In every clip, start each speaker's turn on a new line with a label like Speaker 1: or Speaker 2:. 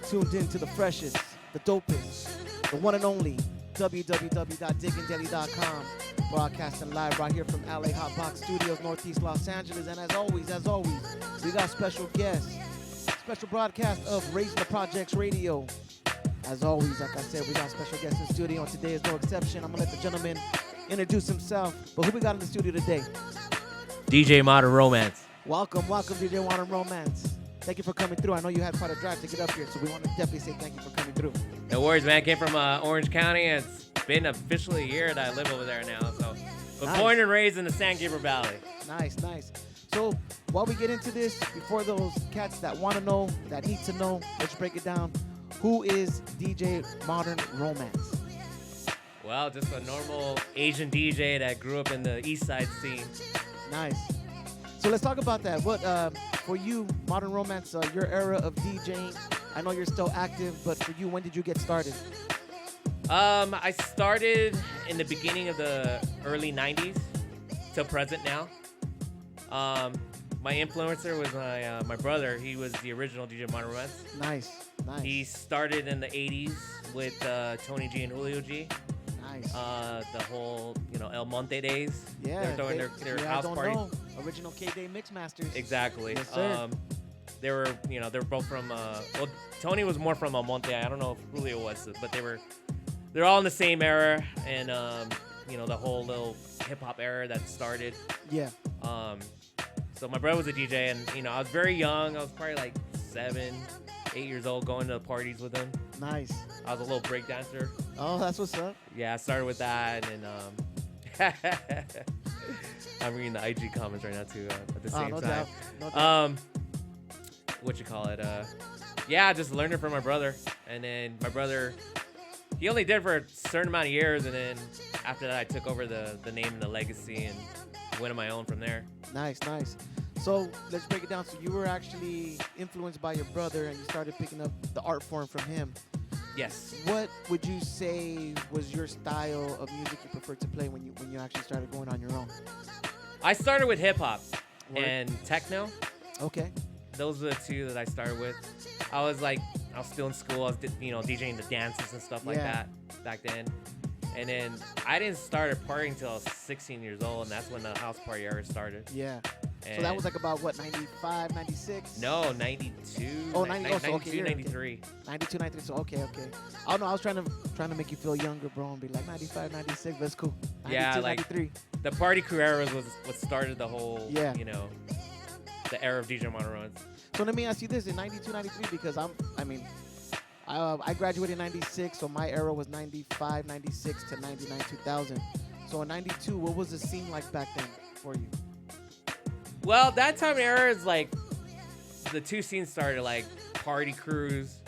Speaker 1: tuned in to the freshest, the dopest, the one and only www.diggindaily.com. Broadcasting live right here from LA HOTBOX Studios, Northeast Los Angeles. And as always, we got special guests, special broadcast of Raising the Projects Radio. As always, like I said, we got special guests in the studio, and today is no exception. I'm going to let the gentleman introduce himself. But who we got in the studio today?
Speaker 2: DJ Modern Romance.
Speaker 1: Welcome, DJ Modern Romance. Thank you for coming through. I know you had quite a drive to get up here, so we want to definitely say thank you for coming through.
Speaker 2: No worries, man. I came from Orange County, and it's been officially a year that I live over there now. So, but
Speaker 1: nice.
Speaker 2: Born and raised in the San Gabriel Valley.
Speaker 1: Nice. So, while we get into this, before those cats that want to know, that need to know, let's break it down. Who is DJ Modern Romance?
Speaker 2: Well, just a normal Asian DJ that grew up in the East Side scene.
Speaker 1: Nice. So let's talk about that. What for you, Modern Romance, your era of DJing? I know you're still active, but for you, when did you get started?
Speaker 2: I started in the beginning of the early 90s till present now. My influencer was my brother. He was the original DJ Modern Romance.
Speaker 1: Nice.
Speaker 2: He started in the 80s with Tony G and Julio G.
Speaker 1: Nice.
Speaker 2: The whole, El Monte days.
Speaker 1: Yeah.
Speaker 2: They were throwing their house parties.
Speaker 1: Know. Original K-Day Mixmasters.
Speaker 2: Exactly.
Speaker 1: Yes, sir.
Speaker 2: They were both from, Tony was more from El Monte. I don't know if Julio was, but they're all in the same era. And, the whole little hip hop era that started.
Speaker 1: Yeah.
Speaker 2: So my brother was a DJ, and, I was very young. I was probably like 7, 8 years old, going to parties with him.
Speaker 1: Nice.
Speaker 2: I was a little break dancer.
Speaker 1: Oh, that's what's up.
Speaker 2: Yeah, I started with that, and I'm reading the IG comments right now too at the same
Speaker 1: no
Speaker 2: time.
Speaker 1: Doubt.
Speaker 2: Yeah, just learned it from my brother, and then my brother, he only did it for a certain amount of years, and then after that, I took over the name and the legacy and went on my own from there.
Speaker 1: Nice. So let's break it down. So you were actually influenced by your brother, and you started picking up the art form from him.
Speaker 2: Yes.
Speaker 1: What would you say was your style of music you preferred to play when you actually started going on your own?
Speaker 2: I started with hip hop
Speaker 1: Word.
Speaker 2: and techno.
Speaker 1: Okay.
Speaker 2: Those are the two that I started with. I was still in school. I was DJing the dances and stuff like that back then. And then I didn't start partying until I was 16 years old, and that's when the house party era started.
Speaker 1: Yeah.
Speaker 2: And
Speaker 1: so that was about, what, 95, 96?
Speaker 2: No, 92.
Speaker 1: Oh, 92, okay,
Speaker 2: 93.
Speaker 1: 92, 93, so okay. Oh, no, I was trying to make you feel younger, bro, and be like 95, 96, but it's cool. 92, 93.
Speaker 2: The party crew era was what started the whole,
Speaker 1: the
Speaker 2: era of DJ Modern Romance.
Speaker 1: So let me ask you this, in 92, 93, because I graduated in 96, so my era was 95, 96 to 99, 2000. So in 92, what was the scene like back then for you?
Speaker 2: Well, that time era is the two scenes started, party crews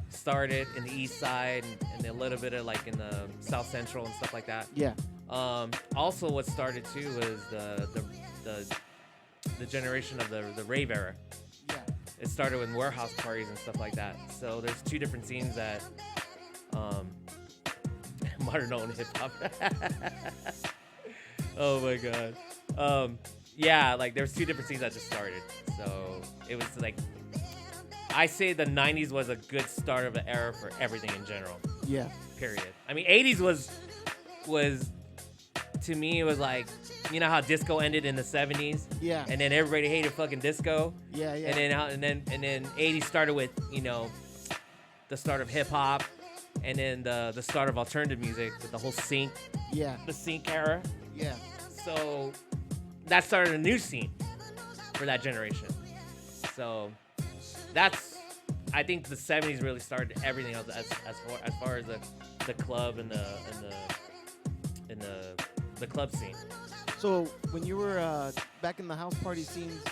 Speaker 2: started in the east side and a little bit of in the south central and stuff like that.
Speaker 1: Yeah.
Speaker 2: Also what started too was the generation of the rave era.
Speaker 1: Yeah.
Speaker 2: It started with warehouse parties and stuff like that. So there's two different scenes that modern own hip hop. Oh my god. There's two different scenes that just started. So it was I say the 90s was a good start of an era for everything in general.
Speaker 1: Yeah.
Speaker 2: Period. 80s was to me, it was how disco ended in the 70s.
Speaker 1: Yeah.
Speaker 2: And then everybody hated fucking disco.
Speaker 1: Yeah.
Speaker 2: And then 80s started with, the start of hip hop, and then the start of alternative music with the whole sync.
Speaker 1: Yeah.
Speaker 2: The sync era.
Speaker 1: Yeah.
Speaker 2: So that started a new scene for that generation. So I think the 70s really started everything else as far as the club and the club scene.
Speaker 1: So when you were back in the house party scenes,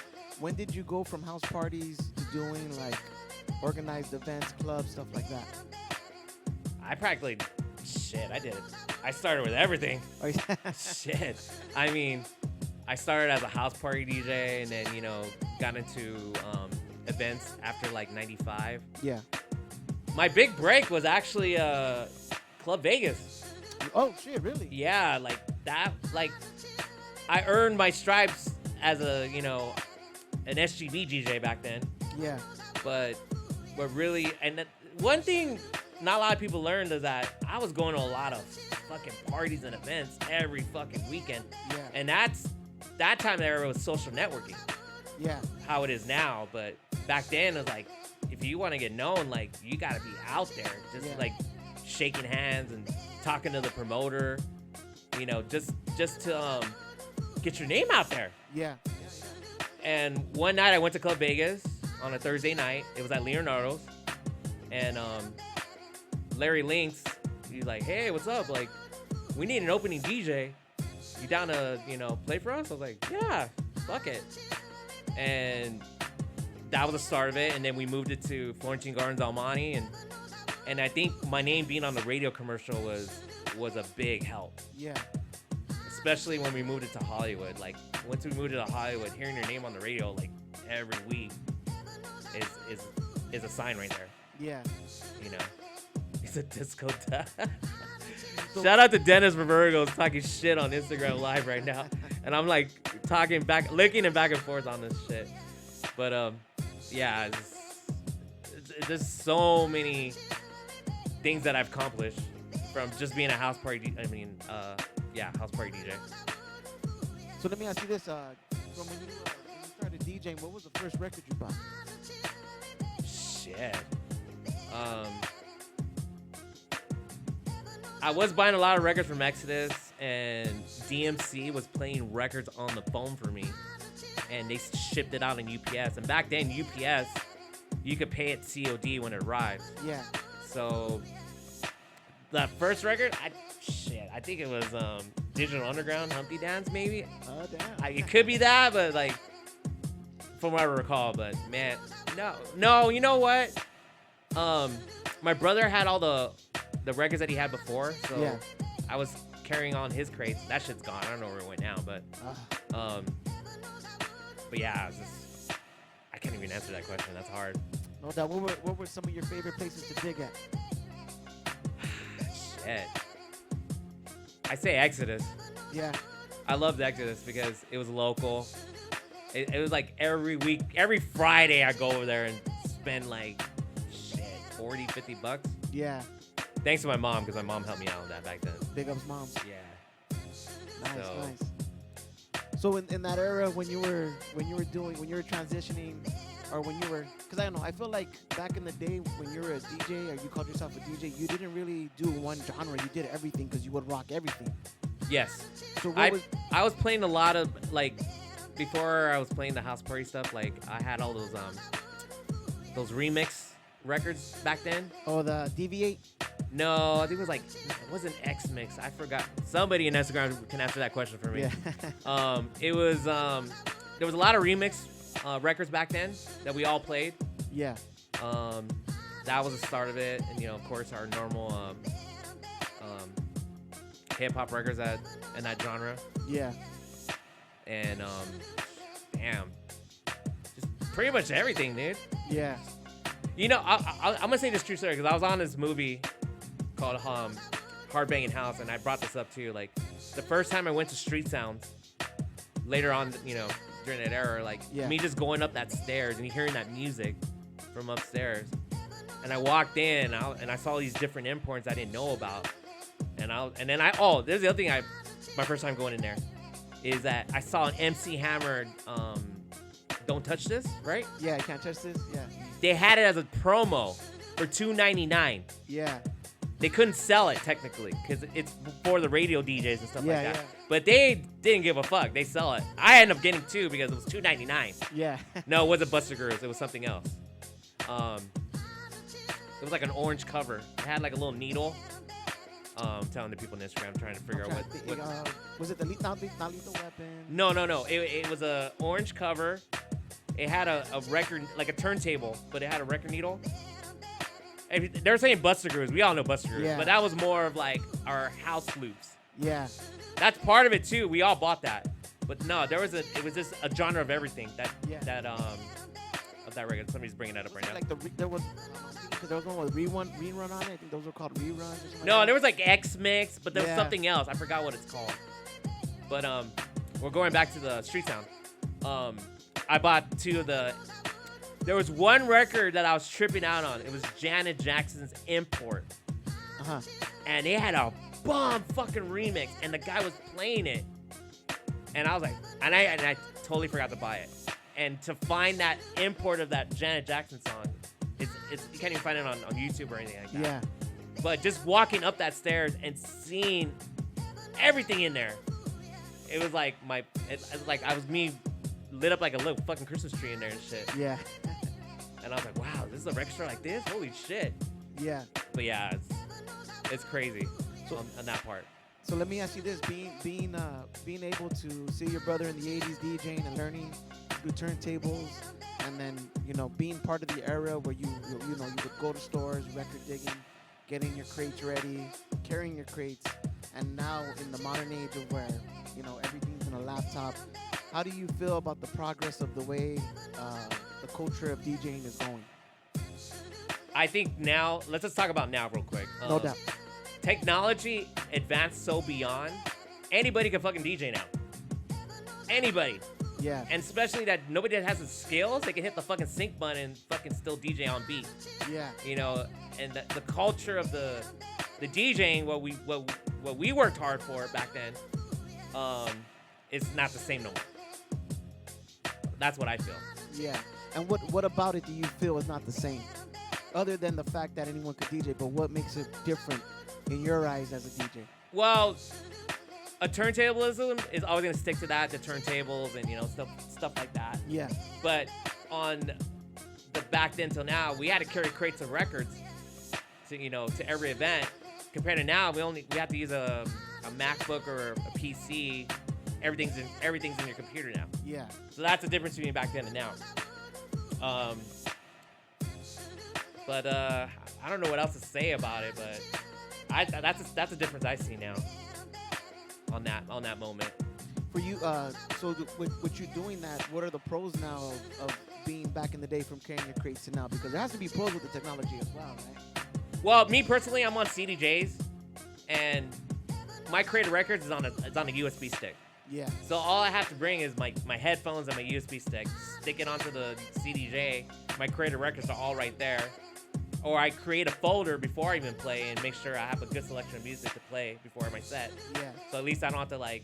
Speaker 1: when did you go from house parties to doing organized events, clubs, stuff like that?
Speaker 2: I did it. I started with everything.
Speaker 1: Oh, yeah.
Speaker 2: Shit. I started as a house party DJ, and then, got into events after 95.
Speaker 1: Yeah.
Speaker 2: My big break was actually Club Vegas.
Speaker 1: Oh, shit, really?
Speaker 2: Yeah, that. I earned my stripes as an SGB DJ back then.
Speaker 1: Yeah.
Speaker 2: But But really, and one thing not a lot of people learned is that I was going to a lot of fucking parties and events every fucking weekend.
Speaker 1: Yeah.
Speaker 2: And that time era was social networking.
Speaker 1: Yeah.
Speaker 2: How it is now, but back then it was like, if you want to get known, like you gotta be out there, just like shaking hands and talking to the promoter, you know, just to get your name out there.
Speaker 1: Yeah.
Speaker 2: And one night I went to Club Vegas on a Thursday night. It was at Leonardo's, and Larry Links, he's like, "Hey, what's up? Like, we need an opening DJ. You down to, you know, play for us?" I was like, "Yeah, fuck it." And that was the start of it. And then we moved it to Florentine Gardens Almani, and I think my name being on the radio commercial was a big help.
Speaker 1: Yeah.
Speaker 2: Especially when we moved it to Hollywood. Like, once we moved it to Hollywood, hearing your name on the radio like every week is a sign right there.
Speaker 1: Yeah.
Speaker 2: You know, he's a disco dad. Shout out to Dennis Revergos talking shit on Instagram Live right now, and I'm like licking and back and forth on this shit. But yeah, there's so many things that I've accomplished from just being a house party. House party DJ.
Speaker 1: So let me ask you this: from when you started DJing, what was the first record you bought?
Speaker 2: Shit. I was buying a lot of records from Exodus, and DMC was playing records on the phone for me, and they shipped it out in UPS. And back then, UPS, you could pay it COD when it arrived.
Speaker 1: Yeah.
Speaker 2: So that first record, I think it was Digital Underground, Humpty Dance, maybe.
Speaker 1: Oh damn.
Speaker 2: It could be that, but like from what I recall. But man, no, you know what? My brother had all the records that he had before, so
Speaker 1: yeah.
Speaker 2: I was carrying on his crates. That shit's gone. I don't know where it went now, but yeah, I can't even answer that question. That's hard.
Speaker 1: No doubt. What were some of your favorite places to dig at?
Speaker 2: Shit. I say Exodus.
Speaker 1: Yeah.
Speaker 2: I loved Exodus because it was local. It was like every Friday I go over there and spend like, shit, 40, 50 bucks.
Speaker 1: Yeah.
Speaker 2: Thanks to my mom, because my mom helped me out on that back then.
Speaker 1: Big ups, mom.
Speaker 2: Yeah.
Speaker 1: Nice. So in that era when you were transitioning, or when you were, because I don't know, I feel like back in the day when you were a DJ or you called yourself a DJ, you didn't really do one genre. You did everything because you would rock everything.
Speaker 2: Yes.
Speaker 1: So
Speaker 2: I was playing a lot of, like, before I was playing the house party stuff, like I had all those remix records back then.
Speaker 1: Oh, the DV8?
Speaker 2: No, I think it wasn't X Mix. I forgot. Somebody in Instagram can answer that question for me.
Speaker 1: Yeah.
Speaker 2: It was there was a lot of remix records back then that we all played.
Speaker 1: Yeah.
Speaker 2: That was the start of it, and of course our normal hip hop records in that genre.
Speaker 1: Yeah.
Speaker 2: And damn, just pretty much everything, dude.
Speaker 1: Yeah.
Speaker 2: I'm gonna say this true story because I was on this movie called Hard Banging House, and I brought this up too. Like the first time I went to Street Sounds, later on, during that era, like me just going up that stairs and hearing that music from upstairs, and I walked in and I saw these different imports I didn't know about, and there's the other thing my first time going in there is that I saw an MC Hammer Don't Touch This, right?
Speaker 1: Yeah, I Can't Touch This. Yeah.
Speaker 2: They had it as a promo for $2.99.
Speaker 1: Yeah.
Speaker 2: They couldn't sell it technically because it's for the radio DJs and stuff like that.
Speaker 1: Yeah.
Speaker 2: But they didn't give a fuck. They sell it. I ended up getting two because it was $2.99.
Speaker 1: Yeah.
Speaker 2: No, it wasn't Buster Gurus. It was something else. It was like an orange cover. It had like a little needle. Telling the people on Instagram, trying to figure out what
Speaker 1: was it the not lethal weapon?
Speaker 2: No. It was a orange cover. It had a record, like a turntable, but it had a record needle. And they're saying Buster Grooves. We all know Buster Grooves, but that was more of like our house loops.
Speaker 1: Yeah.
Speaker 2: That's part of it too. We all bought that, but no, it was just a genre of everything of that record. Somebody's bringing that up right now.
Speaker 1: Like there was one with rerun on it. I think those were called reruns. Or something
Speaker 2: No,
Speaker 1: like
Speaker 2: there was like X Mix, but there was something else. I forgot what it's called. But we're going back to the Street Sound. I bought two of the There was one record that I was tripping out on. It was Janet Jackson's Import.
Speaker 1: Uh-huh.
Speaker 2: And they had a bomb fucking remix, and the guy was playing it. And I was like, and I totally forgot to buy it. And to find that import of that Janet Jackson song, it's you can't even find it on YouTube or anything like that.
Speaker 1: Yeah.
Speaker 2: But just walking up that stairs and seeing everything in there, it was like I was me lit up like a little fucking Christmas tree in there and shit.
Speaker 1: Yeah.
Speaker 2: And I was like, wow, this is a record store like this? Holy shit.
Speaker 1: Yeah.
Speaker 2: But yeah, it's crazy on that part.
Speaker 1: So let me ask you this: being able to see your brother in the '80s DJing and learning through turntables, and then being part of the era where you would go to stores, record digging, getting your crates ready, carrying your crates, and now in the modern age of where everything's in a laptop. How do you feel about the progress of the way the culture of DJing is going?
Speaker 2: I think now, let's just talk about now real quick.
Speaker 1: No doubt.
Speaker 2: Technology advanced so beyond, anybody can fucking DJ now. Anybody.
Speaker 1: Yeah.
Speaker 2: And especially that nobody that has the skills, they can hit the fucking sync button and fucking still DJ on beat.
Speaker 1: Yeah.
Speaker 2: And the culture of the DJing, what we worked hard for back then, is not the same no more. That's what I feel.
Speaker 1: Yeah. And what about it do you feel is not the same? Other than the fact that anyone could DJ, but what makes it different in your eyes as a DJ?
Speaker 2: Well, a turntablism is always gonna stick to that, the turntables and stuff like that.
Speaker 1: Yeah.
Speaker 2: But on the back then till now, we had to carry crates of records to every event. Compared to now, we have to use a MacBook or a PC. Everything's in your computer now.
Speaker 1: Yeah.
Speaker 2: So that's the difference between back then and now. But I don't know what else to say about it, but that's a difference I see now on that moment.
Speaker 1: For you, so with you doing that, what are the pros now of being back in the day from carrying your crates to now? Because there has to be pros with the technology as well, right?
Speaker 2: Well, me personally, I'm on CDJs, and my crate of records is on a USB stick.
Speaker 1: Yeah.
Speaker 2: So all I have to bring is my headphones and my USB stick. Stick it onto the CDJ. My crate of records are all right there. Or I create a folder before I even play and make sure I have a good selection of music to play before my set.
Speaker 1: Yeah.
Speaker 2: So at least I don't have to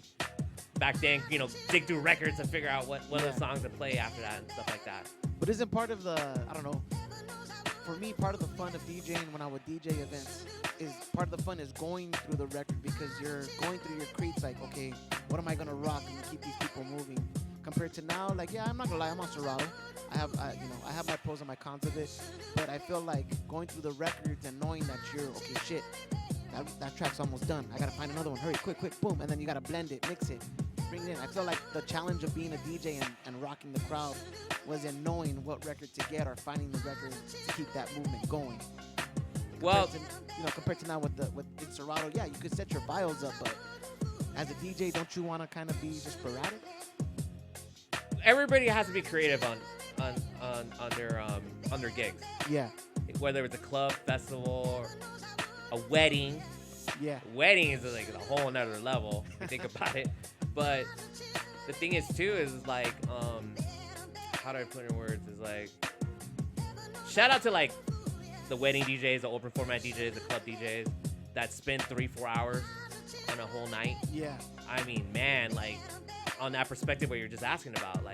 Speaker 2: back then, dig through records and figure out what other songs to play after that and stuff like that.
Speaker 1: But isn't part of I don't know, for me, part of the fun of DJing when I would DJ events is part of the fun is going through the record because you're going through your crates like, okay, what am I going to rock and keep these people moving? Compared to now, I'm not gonna lie, I'm on Serato. I have my pros and my cons of it, but I feel like going through the records and knowing that you're okay. Shit, that track's almost done. I gotta find another one. Hurry, quick, boom, and then you gotta blend it, mix it, bring it in. I feel like the challenge of being a DJ and rocking the crowd was in knowing what record to get or finding the record to keep that movement going. Compared to now with Serato, yeah, you could set your files up, but as a DJ, don't you want to kind of be just sporadic?
Speaker 2: Everybody has to be creative on their gigs.
Speaker 1: Yeah.
Speaker 2: Whether it's a club, festival, or a wedding.
Speaker 1: Yeah.
Speaker 2: Wedding is like a whole nother level if you think about it. But the thing is too is how do I put it in words? Is shout out to the wedding DJs, the open format DJs, the club DJs that spend 3-4 hours on a whole night.
Speaker 1: Yeah.
Speaker 2: I mean, man, on that perspective what you're just asking about,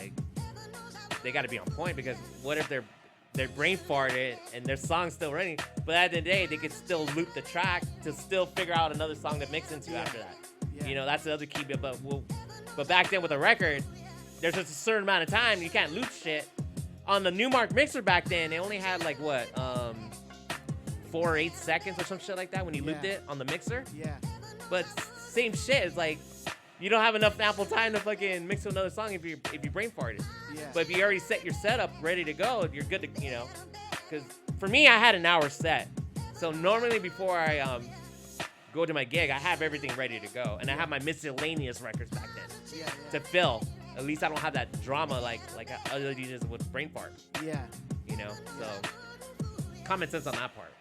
Speaker 2: they got to be on point because what if they're brain farted and their song's still running, but at the end of the day they could still loop the track to still figure out another song to mix into after that. Yeah. That's the other key bit. But back then with a record, there's just a certain amount of time you can't loop shit. On the Newmark mixer back then, they only had 4 or 8 seconds or some shit like that when you looped it on the mixer.
Speaker 1: Yeah.
Speaker 2: But same shit. It's you don't have enough ample time to fucking mix to another song if you brain farted.
Speaker 1: Yeah.
Speaker 2: But if you already set your setup ready to go, you're good to Because for me, I had an hour set. So normally before I go to my gig, I have everything ready to go, and I have my miscellaneous records back then to fill. At least I don't have that drama like other DJs would brain fart.
Speaker 1: Yeah.
Speaker 2: So common sense on that part.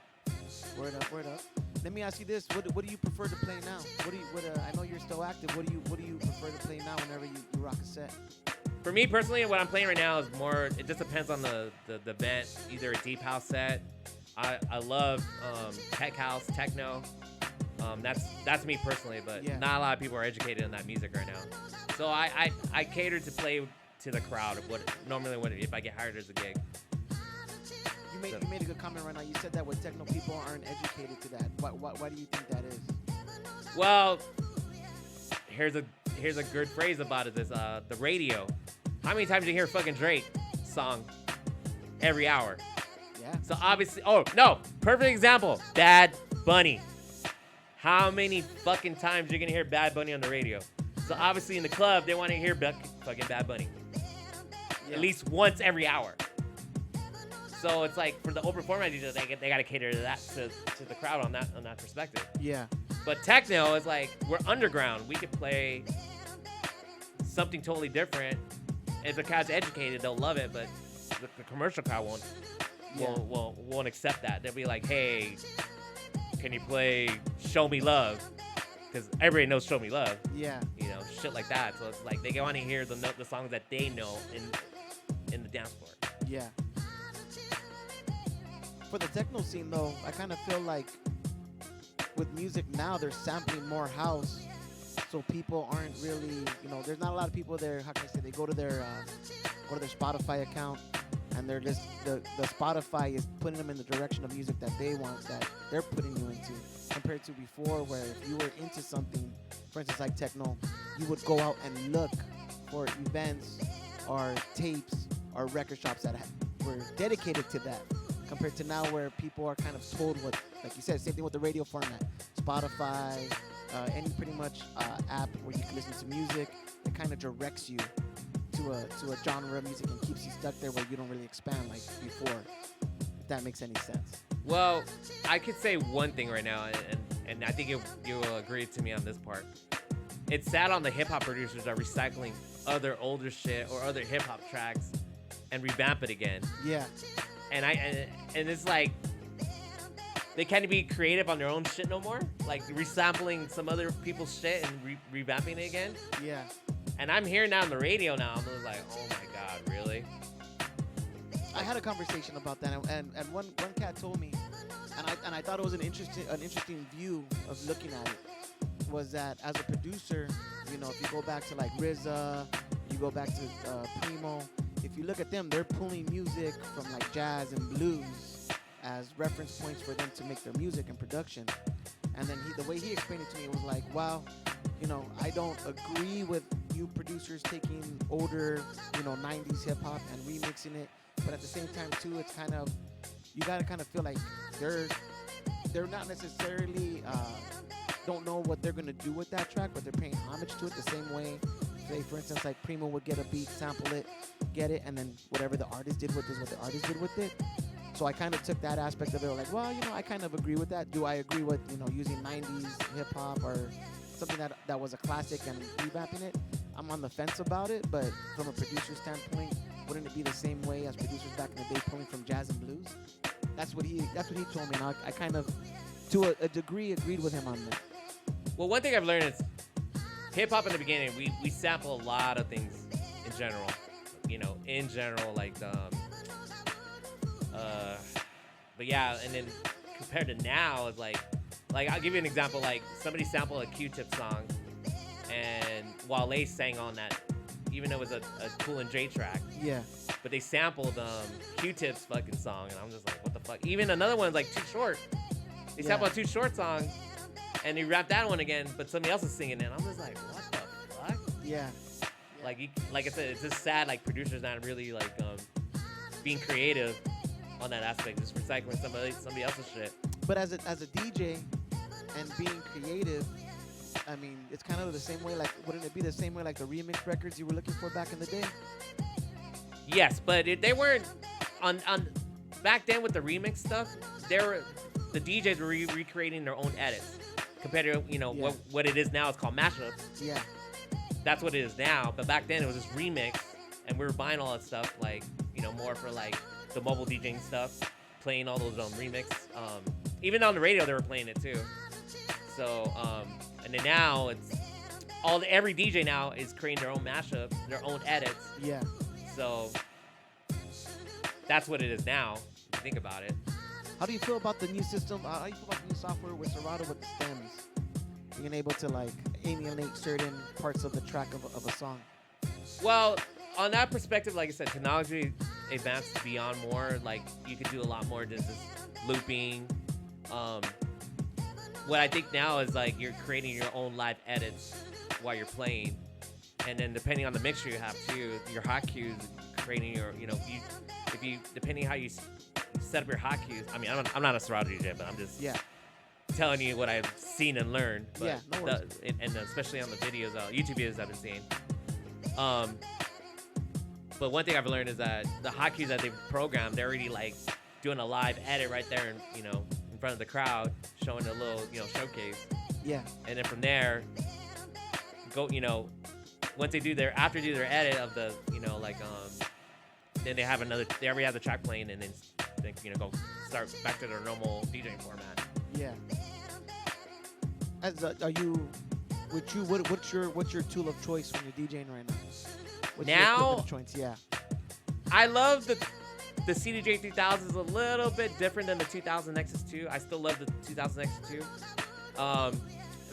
Speaker 1: Word up. Let me ask you this: What do you prefer to play now? I know you're still active. What do you prefer to play now whenever you rock a set?
Speaker 2: For me personally, what I'm playing right now is more. It just depends on the event. Either a deep house set. I love tech house, techno. That's me personally, but not a lot of people are educated in that music right now. So I cater to play to the crowd of what normally if I get hired as a gig.
Speaker 1: You made a good comment right now. You said that with techno people aren't educated to that. Why do you think that is?
Speaker 2: Well, here's a good phrase about it. Is the radio. How many times do you hear fucking Drake song every hour?
Speaker 1: Yeah.
Speaker 2: So obviously, oh no, perfect example. Bad Bunny. How many fucking times you're gonna hear Bad Bunny on the radio? So obviously in the club they want to hear fucking Bad Bunny. At least once every hour. So it's like for the open format DJs, they gotta cater to that to the crowd on that perspective.
Speaker 1: Yeah.
Speaker 2: But techno is like we're underground. We could play something totally different. If the crowd's educated, they'll love it. But the commercial crowd won't accept that. They'll be like, hey, can you play Show Me Love? Because everybody knows Show Me Love.
Speaker 1: Yeah.
Speaker 2: You know, shit like that. So it's like they want to hear the songs that they know in the dance floor.
Speaker 1: Yeah. For the techno scene, though, I kind of feel like with music now, they're sampling more house. So people aren't really, there's not a lot of people there. How can I say? They go to their Spotify account, and they're just the Spotify is putting them in the direction of music that they want, that they're putting you into, compared to before, where if you were into something, for instance like techno, you would go out and look for events or tapes or record shops that were dedicated to that, compared to now where people are kind of told what, like you said, same thing with the radio format, Spotify, any pretty much app where you can listen to music. It kind of directs you to a genre of music and keeps you stuck there where you don't really expand like before, if that makes any sense.
Speaker 2: Well, I could say one thing right now, and I think you will agree to me on this part. It's sad on the hip-hop producers are recycling other older shit or other hip-hop tracks and revamp it again. Yeah. And it's like they can't be creative on their own shit no more. Like resampling some other people's shit and revamping it again. Yeah. And I'm hearing that on the radio now. I'm just like, oh my god, really?
Speaker 1: I had a conversation about that, and one cat told me, and I thought it was an interesting view of looking at it. Was that as a producer, if you go back to like RZA, you go back to Primo. If you look at them, they're pulling music from like jazz and blues as reference points for them to make their music and production. And then the way he explained it to me was like, wow, I don't agree with you producers taking older, 90s hip hop and remixing it. But at the same time too, it's kind of, you gotta kind of feel like they're not necessarily, don't know what they're gonna do with that track, but they're paying homage to it the same way. Say, for instance, like Primo would get a beat, sample it, get it, and then whatever the artist did with it is what the artist did with it. So I kind of took that aspect of it, like, well, I kind of agree with that. Do I agree with, using 90s hip-hop or something that was a classic and revamping it? I'm on the fence about it, but from a producer standpoint, wouldn't it be the same way as producers back in the day pulling from jazz and blues? That's what he told me, and I kind of, to a degree, agreed with him on that.
Speaker 2: Well, one thing I've learned is hip-hop in the beginning, we sample a lot of things in general. Like but yeah, and then compared to now, it's like I'll give you an example. Like somebody sampled a Q-Tip song, and Wale sang on that, even though it was a Cool and J track. Yeah. But they sampled Q-Tip's fucking song, and I'm just like, what the fuck? Even another one's like Too Short. They sampled a Too Short song, and they rapped that one again, but somebody else is singing it. And I'm just like, what the fuck? Yeah. Like I said, it's just sad. Like producers not really like being creative on that aspect, just recycling somebody else's shit.
Speaker 1: But as a DJ and being creative, I mean, it's kind of the same way. Like, wouldn't it be the same way like the remix records you were looking for back in the day?
Speaker 2: Yes, but they weren't on back then with the remix stuff. The DJs were recreating their own edits compared to what it is now. It's called mashups. Yeah. That's what it is now. But back then it was just remix, and we were buying all that stuff, like, more for like the mobile DJing stuff, playing all those remix. Even on the radio they were playing it too. So and then now every DJ now is creating their own mashup, their own edits.
Speaker 1: Yeah.
Speaker 2: So that's what it is now. If you think about it.
Speaker 1: How do you feel about the new system? How do you feel about the new software with Serato with the stems? Being able to like alienate certain parts of the track of a song.
Speaker 2: Well, on that perspective, like I said, technology advanced beyond more. Like you could do a lot more than just looping. What I think now is like you're creating your own live edits while you're playing, and then depending on the mixture you have too, your hot cues, creating your, if you depending how you set up your hot cues. I mean, I'm not a Serato DJ, but I'm just telling you what I've seen and learned. But
Speaker 1: yeah, no worries.
Speaker 2: And especially on the videos, YouTube videos I've been seeing. But one thing I've learned is that the hot cues that they've programmed, they're already like doing a live edit right there, and in front of the crowd, showing a little showcase.
Speaker 1: Yeah.
Speaker 2: And then from there, once they do their edit of the then they already have the track playing, and then go start back to their normal DJing format.
Speaker 1: Yeah. What's your tool of choice when you're DJing right now? What's your equipment of choice? Yeah.
Speaker 2: I love the CDJ 3000 is a little bit different than the 2000 Nexus 2. I still love the 2000 Nexus 2.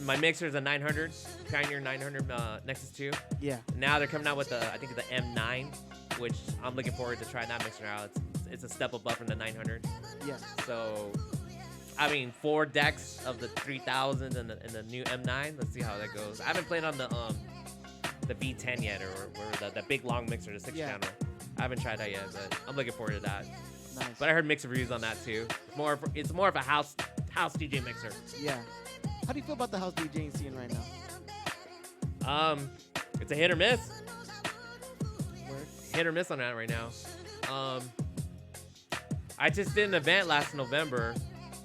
Speaker 2: My mixer is a 900, Pioneer 900 Nexus 2.
Speaker 1: Yeah.
Speaker 2: Now they're coming out with the M9, which I'm looking forward to trying that mixer out. It's a step above from the 900.
Speaker 1: Yeah.
Speaker 2: So, I mean, 4 decks of the 3000 and the new M9. Let's see how that goes. I haven't played on the V10 yet, or the big long mixer, the 6-channel. I haven't tried that yet, but I'm looking forward to that.
Speaker 1: Nice.
Speaker 2: But I heard mixed reviews on that too. It's more of a house DJ mixer.
Speaker 1: Yeah. How do you feel about the house DJing scene right now?
Speaker 2: It's a hit or miss.
Speaker 1: Word.
Speaker 2: Hit or miss on that right now. I just did an event last November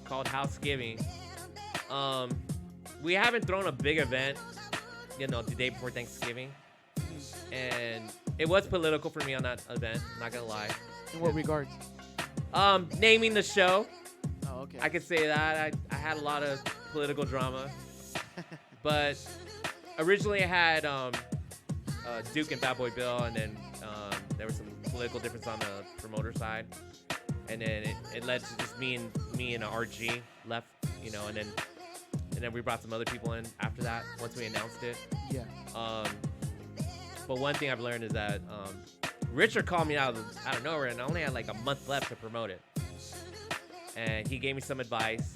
Speaker 2: called Housegiving. We haven't thrown a big event, the day before Thanksgiving. And it was political for me on that event, not gonna lie.
Speaker 1: In what regards?
Speaker 2: Naming the show.
Speaker 1: Oh, okay.
Speaker 2: I could say that. I had a lot of political drama. But originally I had Duke and Bad Boy Bill, and then there was some political difference on the promoter side. And then it led to just me and RG left, and then we brought some other people in after that once we announced it.
Speaker 1: Yeah.
Speaker 2: But one thing I've learned is that Richard called me out of nowhere, and I only had like a month left to promote it. And he gave me some advice,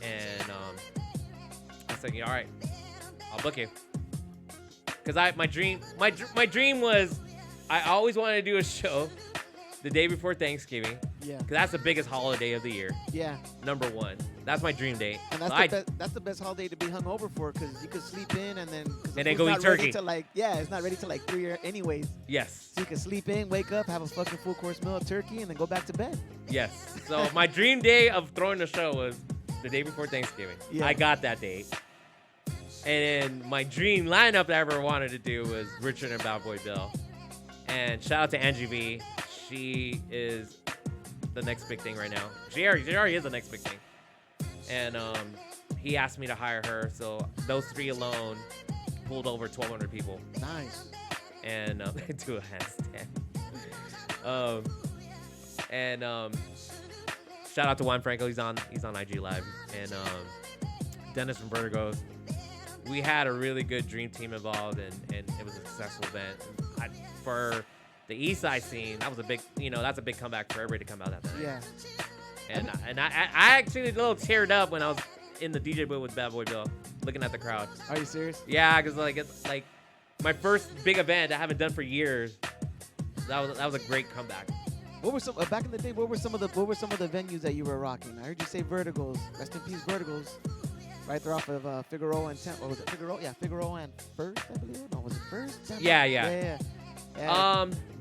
Speaker 2: and I was thinking, all right, I'll book you. Cause my dream was, I always wanted to do a show the day before Thanksgiving.
Speaker 1: Yeah.
Speaker 2: Cause that's the biggest holiday of the year.
Speaker 1: Yeah.
Speaker 2: Number one. That's my dream date.
Speaker 1: And that's the best holiday to be hungover for, because you could sleep in and then
Speaker 2: go eat turkey.
Speaker 1: It's not ready till like 3 anyways.
Speaker 2: Yes.
Speaker 1: So you can sleep in, wake up, have a fucking full course meal of turkey, and then go back to bed.
Speaker 2: Yes. So my dream day of throwing the show was the day before Thanksgiving. Yeah. I got that date. And then my dream lineup that I ever wanted to do was Richard and Bad Boy Bill. And shout out to Angie V. She is the next big thing right now. She already is the next big thing. And he asked me to hire her, so those 3 alone pulled over 1,200 people.
Speaker 1: Nice.
Speaker 2: And do a handstand. Shout out to Juan Franco. He's on IG Live. And Dennis from Vertigo's. We had a really good dream team involved, and it was a successful event. For the East Side scene, that was a big, that's a big comeback for everybody to come out that night.
Speaker 1: Yeah.
Speaker 2: And I actually a little teared up when I was in the DJ booth with Bad Boy Bill, looking at the crowd.
Speaker 1: Are you serious?
Speaker 2: Yeah, because it's like my first big event I haven't done for years. That was a great comeback.
Speaker 1: What were some back in the day? What were some of the venues that you were rocking? I heard you say Vertigos. Rest in peace, Vertigos. Right there off of Figueroa and what was it? Figueroa? Yeah, Figueroa and First, I believe. No, was it First?
Speaker 2: Yeah.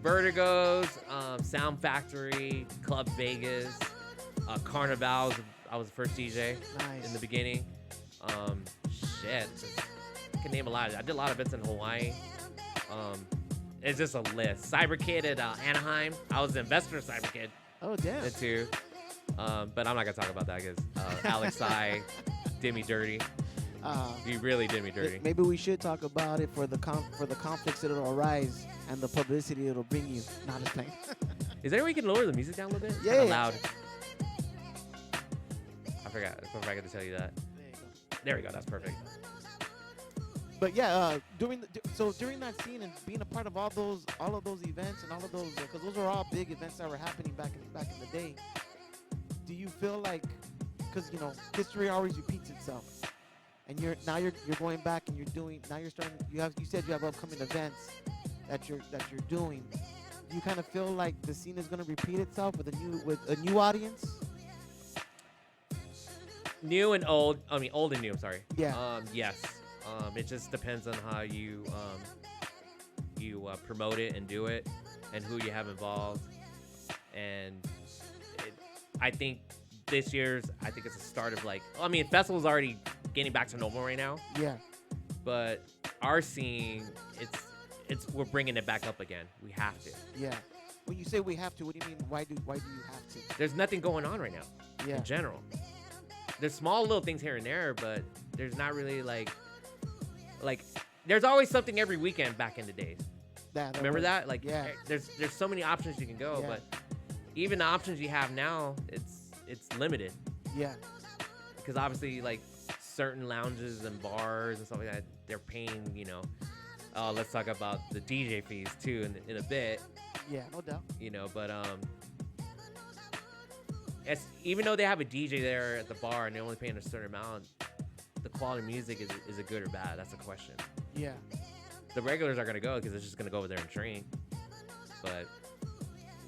Speaker 2: Vertigos, Sound Factory, Club Vegas, Carnival. I was the first DJ in the beginning. I can name a lot. I did a lot of events in Hawaii. It's just a list. Cyber Kid at Anaheim. I was the investor of Cyber Kid.
Speaker 1: Oh, damn.
Speaker 2: Too. But I'm not gonna talk about that because Alex I did me dirty. You really did me dirty.
Speaker 1: Maybe we should talk about it for the conflicts that'll arise and the publicity it'll bring you. Not just playing.
Speaker 2: Is there any way we can lower the music down a little bit? It's
Speaker 1: Yeah,
Speaker 2: kinda
Speaker 1: yeah.
Speaker 2: loud. I forgot to tell you that.
Speaker 1: There you go.
Speaker 2: There we go. That's perfect.
Speaker 1: But yeah, during that scene and being a part of all of those events and all of those, because those were all big events that were happening back in the day. Do you feel like, because history always repeats itself, and you're going back and you're starting. You said you have upcoming events that you're doing. Do you kind of feel like the scene is going to repeat itself with a new audience?
Speaker 2: New and old. I mean, old and new. I'm sorry.
Speaker 1: Yeah.
Speaker 2: Yes. It just depends on how you promote it and do it, and who you have involved. And I think this year's. I think it's a start of festival's already getting back to normal right now.
Speaker 1: Yeah.
Speaker 2: But our scene, we're bringing it back up again. We have to.
Speaker 1: Yeah. When you say we have to, what do you mean? Why do you have to?
Speaker 2: There's nothing going on right now.
Speaker 1: Yeah.
Speaker 2: In general, there's small little things here and there, but there's not really like there's always something every weekend back in the days. Remember that?
Speaker 1: Yeah.
Speaker 2: There's so many options you can go,
Speaker 1: Yeah.
Speaker 2: but even the options you have now, it's limited.
Speaker 1: Yeah.
Speaker 2: Because obviously, certain lounges and bars and stuff like that, they're paying, let's talk about the DJ fees too in a bit.
Speaker 1: Yeah, no doubt.
Speaker 2: But even though they have a DJ there at the bar and they're only paying a certain amount, the quality of music is it good or bad? That's a question.
Speaker 1: Yeah.
Speaker 2: The regulars are gonna go because they're just gonna go over there and drink. But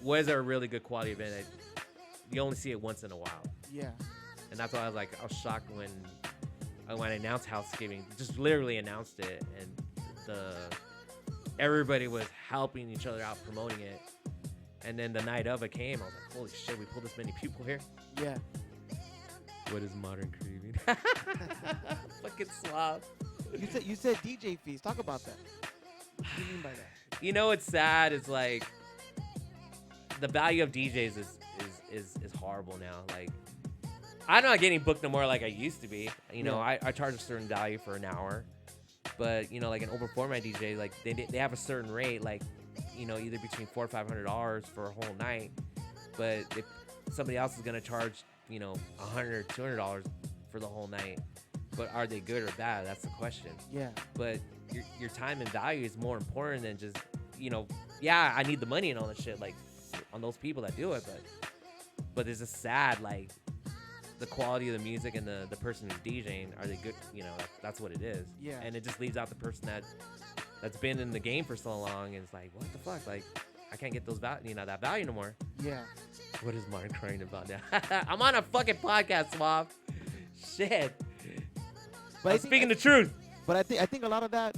Speaker 2: was there a really good quality event? You only see it once in a while.
Speaker 1: Yeah.
Speaker 2: And that's why I was shocked when I announced Housekeeping, just literally announced it, and everybody was helping each other out promoting it. And then the night of it came, I was like, holy shit, we pulled this many people here.
Speaker 1: Yeah.
Speaker 2: What is modern craving? Fucking slob.
Speaker 1: You said DJ fees. Talk about that. What do you mean by that?
Speaker 2: What's sad is the value of DJs is horrible now. I'm not getting booked no more like I used to be. I charge a certain value for an hour, but an open format DJ, they have a certain rate, either between $400 or $500 for a whole night. But if somebody else is gonna charge, $100 or $200 for the whole night, but are they good or bad? That's the question.
Speaker 1: Yeah.
Speaker 2: But your time and value is more important than just, yeah, I need the money and all that shit, on those people that do it, but it's just sad, the quality of the music and the person who's DJing, are they good? That's what it is.
Speaker 1: Yeah.
Speaker 2: And it just leaves out the person that's been in the game for so long, and it's what the fuck? I can't get those that value no more.
Speaker 1: Yeah.
Speaker 2: What is Martin crying about now? I'm on a fucking podcast, Swab. Shit.
Speaker 1: But
Speaker 2: I'm speaking the truth.
Speaker 1: But I think a lot of that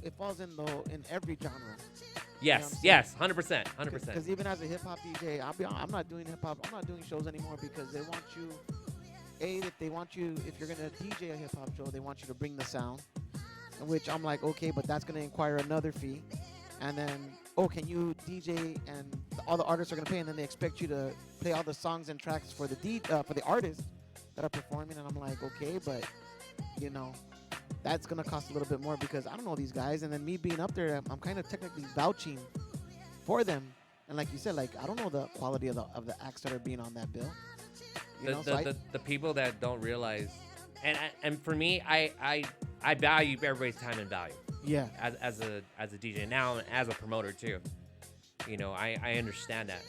Speaker 1: it falls in every genre.
Speaker 2: Yes,
Speaker 1: You know
Speaker 2: yes, 100%, 100%.
Speaker 1: Because even as a hip hop DJ, I'm not doing hip hop. I'm not doing shows anymore because they want you. If you're gonna DJ a hip hop show, they want you to bring the sound. In which I'm like, okay, but that's gonna require another fee. And then, can you DJ and all the artists are gonna pay, and then they expect you to play all the songs and tracks for the artists that are performing, and I'm like, okay, but that's gonna cost a little bit more because I don't know these guys, and then me being up there, I'm kind of technically vouching for them, and like you said, I don't know the quality of the acts that are being on that bill.
Speaker 2: The people that don't realize, and for me, I value everybody's time and value.
Speaker 1: Yeah.
Speaker 2: As a DJ now, and as a promoter too, I understand that,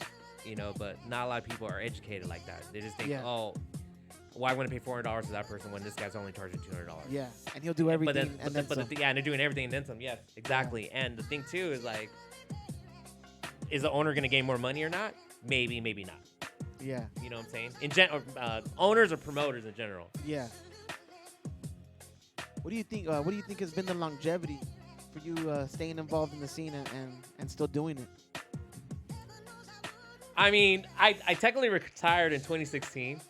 Speaker 2: but not a lot of people are educated like that. They just think, why would I pay $400 to that person when this guy's only charging $200?
Speaker 1: Yeah, and he'll do everything.
Speaker 2: And they're doing everything and then some. Yes, exactly. Yeah. And the thing too is is the owner gonna gain more money or not? Maybe, maybe not.
Speaker 1: Yeah.
Speaker 2: You know what I'm saying? In general, owners or promoters in general.
Speaker 1: Yeah. What do you think? What do you think has been the longevity for you staying involved in the scene and still doing it?
Speaker 2: I mean, I technically retired in 2016.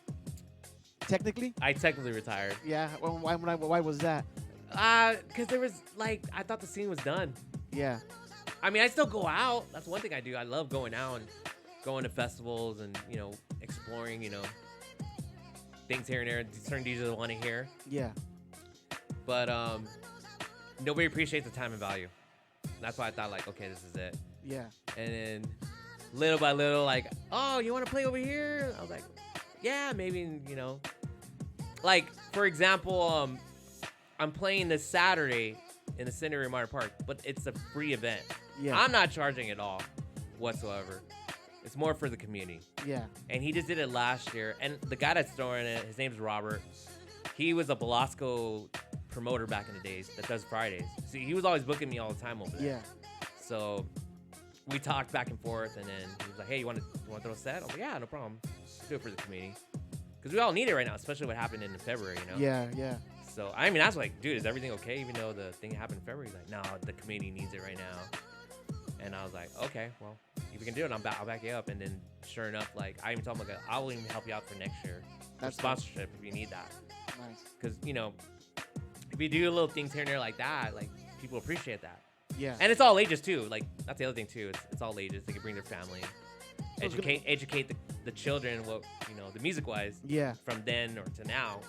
Speaker 1: Technically?
Speaker 2: I technically retired.
Speaker 1: Yeah. Why was that?
Speaker 2: Because there was I thought the scene was done.
Speaker 1: Yeah.
Speaker 2: I mean, I still go out. That's one thing I do. I love going out and going to festivals and exploring. things here and there. Certain DJs want to hear,
Speaker 1: Yeah.
Speaker 2: but nobody appreciates the time and value. That's why I thought like, okay, this is it.
Speaker 1: Yeah.
Speaker 2: And then little by little, like, oh, you want to play over here? I was like, yeah, maybe, you know. Like, for example, I'm playing this Saturday in the Century Martin Park, but it's a free event.
Speaker 1: Yeah.
Speaker 2: I'm not charging at all whatsoever. It's more for the community.
Speaker 1: Yeah.
Speaker 2: And he just did it last year. And the guy that's throwing it, his name's Robert. He was a Belasco promoter back in the days that does Fridays. See, he was always booking me all the time over there.
Speaker 1: Yeah.
Speaker 2: So we talked back and forth, and then he was like, "Hey, you want to throw a set?" I was like, "Yeah, no problem. Do it for the community, because we all need it right now, especially what happened in February, you know."
Speaker 1: Yeah. Yeah.
Speaker 2: So I mean, I was like, "Dude, is everything okay?" Even though the thing happened in February, he's like, "No, the community needs it right now." And I was like, "Okay, well, if you can do it, I'll back you up." And then sure enough, like I even told him, like, "I will even help you out for next year for
Speaker 1: That's
Speaker 2: sponsorship if you need that."
Speaker 1: Nice.
Speaker 2: Because you know, if you do little things here and there like that, like people appreciate that.
Speaker 1: Yeah.
Speaker 2: And it's all ages too. Like that's the other thing too. It's all ages. They can bring their family,
Speaker 1: So it's
Speaker 2: educate the children. What the music wise.
Speaker 1: Yeah.
Speaker 2: From then or to now.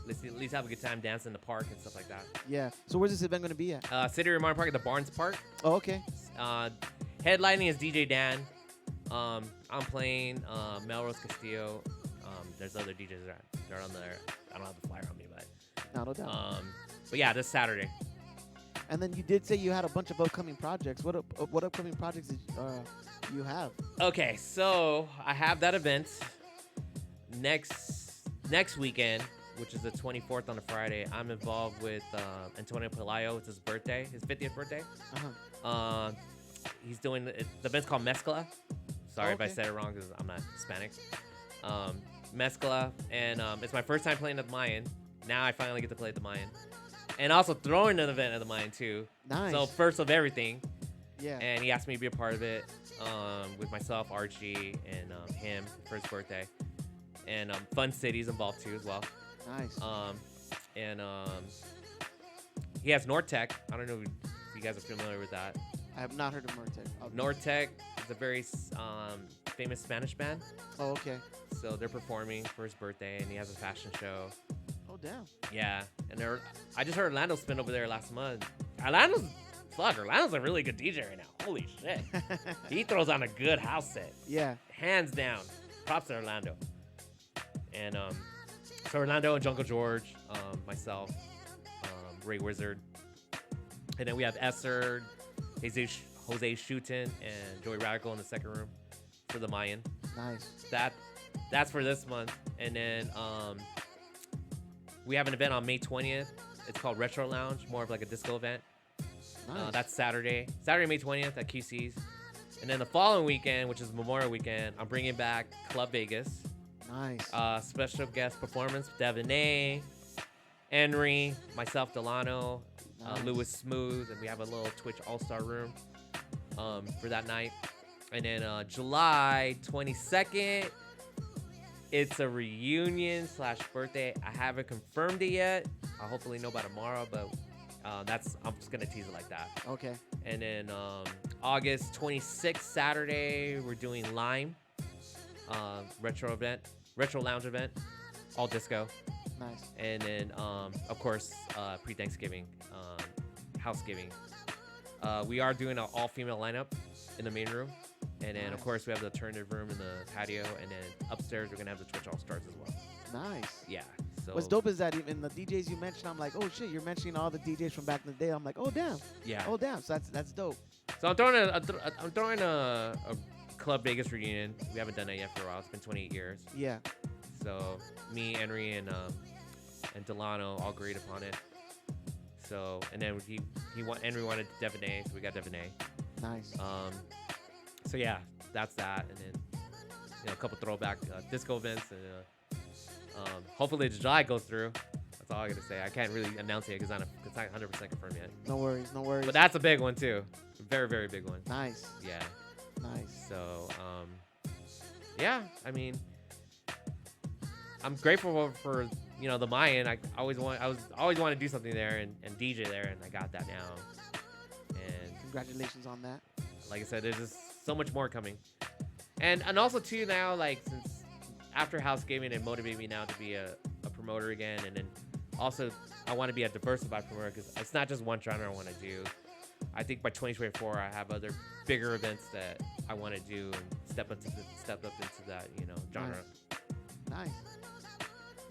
Speaker 2: Let's at least have a good time dancing in the park and stuff like that.
Speaker 1: Yeah. So where's this event going to be at?
Speaker 2: City Remar Park at the Barnes Park.
Speaker 1: Oh, okay.
Speaker 2: Headlining is DJ Dan. I'm playing Melrose Castillo. There's other DJs that are on there. I don't have the flyer on me, but
Speaker 1: No doubt.
Speaker 2: but yeah, this Saturday.
Speaker 1: And then you did say you had a bunch of upcoming projects. What upcoming projects did you have?
Speaker 2: Okay, so I have that event next weekend, which is the 24th on a Friday. I'm involved with Antonio Pelayo. It's his birthday, his 50th birthday.
Speaker 1: Uh-huh.
Speaker 2: He's doing the event's called Mezcla. Sorry if I
Speaker 1: Okay.
Speaker 2: said it wrong because I'm not Hispanic. Mezcla, and it's my first time playing at the Mayan. Now I finally get to play at the Mayan, and also throwing an event at the Mayan too.
Speaker 1: Nice.
Speaker 2: So first of everything.
Speaker 1: Yeah.
Speaker 2: And he asked me to be a part of it with myself, Archie, and him for his birthday. And Fun City's involved too as well.
Speaker 1: Nice.
Speaker 2: And he has Nortec. I don't know if you guys are familiar with that.
Speaker 1: I have not heard of Mertec.
Speaker 2: Nortec is a very famous Spanish band.
Speaker 1: Oh, okay.
Speaker 2: So they're performing for his birthday, and he has a fashion show.
Speaker 1: Oh, damn.
Speaker 2: Yeah, and I just heard Orlando spin over there last month. Orlando's a really good DJ right now. Holy shit. He throws on a good house set.
Speaker 1: Yeah.
Speaker 2: Hands down. Props to Orlando. And so Orlando and Jungle George, myself, Ray Wizard. And then we have Esser, Jose Schutten, and Joey Radical in the second room for the Mayan.
Speaker 1: Nice.
Speaker 2: That's for this month. And then we have an event on May 20th. It's called Retro Lounge, more of like a disco event.
Speaker 1: Nice.
Speaker 2: That's Saturday, May 20th at QC's. And then the following weekend, which is Memorial Weekend, I'm bringing back Club Vegas.
Speaker 1: Nice.
Speaker 2: Special guest performance, Devin Henry, myself, Delano,
Speaker 1: Nice.
Speaker 2: Lewis Smooth, and we have a little Twitch All-Star room for that night. And then July 22nd, it's a reunion / birthday. I haven't confirmed it yet. I'll hopefully know by tomorrow, but I'm just gonna tease it like that.
Speaker 1: Okay.
Speaker 2: And then August 26th, Saturday, we're doing Lime retro lounge event, all disco.
Speaker 1: Nice.
Speaker 2: And then of course pre-Thanksgiving, Housegiving. We are doing an all-female lineup in the main room, and then of
Speaker 1: Nice.
Speaker 2: course we have the alternative room in the patio, and then upstairs we're gonna have the Twitch All Stars as well.
Speaker 1: Nice.
Speaker 2: Yeah. So
Speaker 1: What's dope is that even the DJs you mentioned, I'm like, oh shit, you're mentioning all the DJs from back in the day. I'm like, oh damn.
Speaker 2: Yeah.
Speaker 1: Oh damn. So that's dope.
Speaker 2: So I'm throwing a Club Vegas reunion. We haven't done that yet for a while. It's been 28 years.
Speaker 1: Yeah.
Speaker 2: So me, Henry, and Delano all agreed upon it. So and then Henry wanted Devin, so we got Devin.
Speaker 1: Nice.
Speaker 2: So yeah, that's that, and then a couple throwback disco events, and hopefully July goes through. That's all I gotta say. I can't really announce it because it's not 100% confirmed yet.
Speaker 1: No worries. No worries.
Speaker 2: But that's a big one too. Very, very big one.
Speaker 1: Nice.
Speaker 2: Yeah.
Speaker 1: Nice.
Speaker 2: So yeah, I mean, I'm grateful for the Mayan. I always want to do something there and DJ there, and I got that now. And
Speaker 1: Congratulations on that.
Speaker 2: like I said, there's just so much more coming. And also too now, like since after house gaming, it motivated me now to be a promoter again, and then also I want to be a diversified promoter because it's not just one genre I want to do. I think by 2024 I have other bigger events that I want to do and step up into that genre.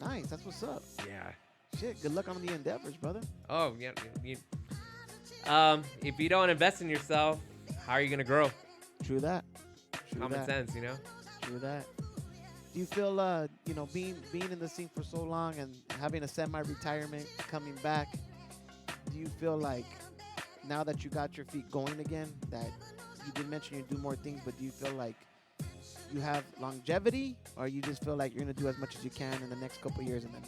Speaker 1: Nice. That's what's up.
Speaker 2: Yeah.
Speaker 1: Shit. Good luck on the endeavors, brother.
Speaker 2: Oh yeah. If you don't invest in yourself, how are you gonna grow?
Speaker 1: True that.
Speaker 2: Common sense,
Speaker 1: True that. Do you feel, being in the scene for so long and having a semi-retirement, coming back, do you feel like now that you got your feet going again, that you did mention you do more things, but do you feel like you have longevity, or you just feel like you're going to do as much as you can in the next couple of years and then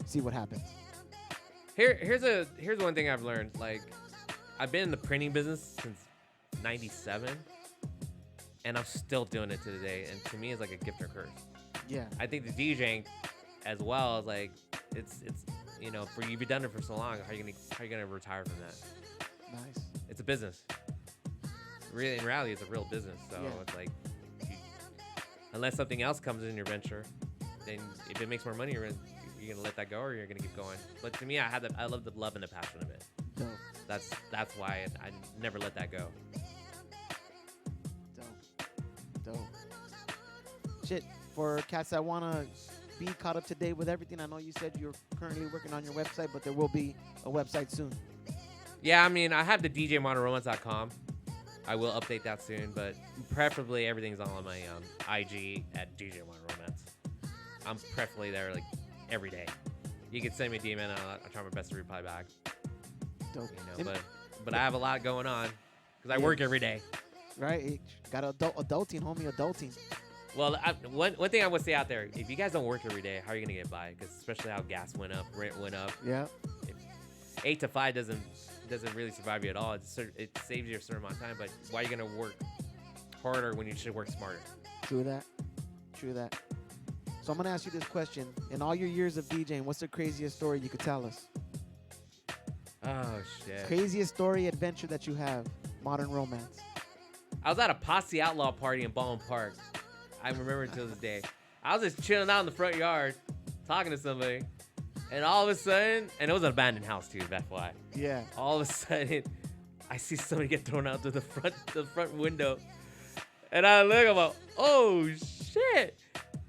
Speaker 1: see what happens?
Speaker 2: Here's one thing I've learned. Like, I've been in the printing business since '97, and I'm still doing it to today. And to me, it's like a gift or curse.
Speaker 1: Yeah.
Speaker 2: I think the DJing, as well, is like it's for you've done it for so long. How are you gonna retire from that?
Speaker 1: Nice.
Speaker 2: It's a business. Really, in reality, it's a real business. So
Speaker 1: Yeah.
Speaker 2: it's like, unless something else comes in your venture, then if it makes more money, you're gonna let that go, or you're gonna keep going. But to me, I love the love and the passion of it.
Speaker 1: Dope.
Speaker 2: That's why I never let that go.
Speaker 1: Dope. Shit, for cats that want to be caught up to date with everything, I know you said you're currently working on your website, but there will be a website soon.
Speaker 2: Yeah, I mean, I have the djmodernromance.com. I will update that soon, but preferably everything's on my IG at djmodernromance. I'm preferably there like every day. You can send me a DM and I'll try my best to reply back.
Speaker 1: Dope.
Speaker 2: But I have a lot going on because I work every day.
Speaker 1: Right? Got adulting, homie, adulting.
Speaker 2: Well, one thing I would say out there, if you guys don't work every day, how are you going to get by? Because especially how gas went up, rent went up.
Speaker 1: Yeah.
Speaker 2: 8 to 5 doesn't really survive you at all. It saves you a certain amount of time, but why are you going to work harder when you should work smarter?
Speaker 1: True that. So I'm going to ask you this question. In all your years of DJing, what's the craziest story you could tell us?
Speaker 2: Oh, shit.
Speaker 1: Craziest story, adventure that you have, Modern Romance.
Speaker 2: I was at a Posse Outlaw party in Baldwin Park. I remember it till this day. I was just chilling out in the front yard, talking to somebody, and all of a sudden, and it was an abandoned house too, that's why.
Speaker 1: Yeah.
Speaker 2: All of a sudden, I see somebody get thrown out through the front window, and I look, I'm like, oh shit!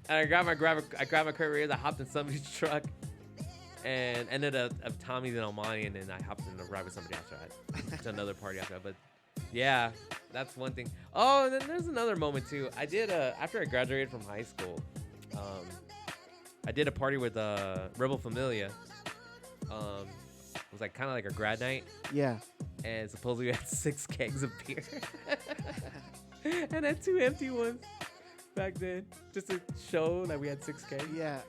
Speaker 2: And I grabbed my carburetor, I hopped in somebody's truck, and ended up Tommy's in Almani, and then I hopped in the ride with somebody else to another party after that. But yeah, that's one thing. Oh, and then there's another moment too. I did after I graduated from high school, I did a party with Rebel Familia. It was like kind of like a grad night.
Speaker 1: Yeah.
Speaker 2: And supposedly we had 6 kegs of beer, and had 2 empty ones back then, just to show that we had 6 kegs.
Speaker 1: Yeah.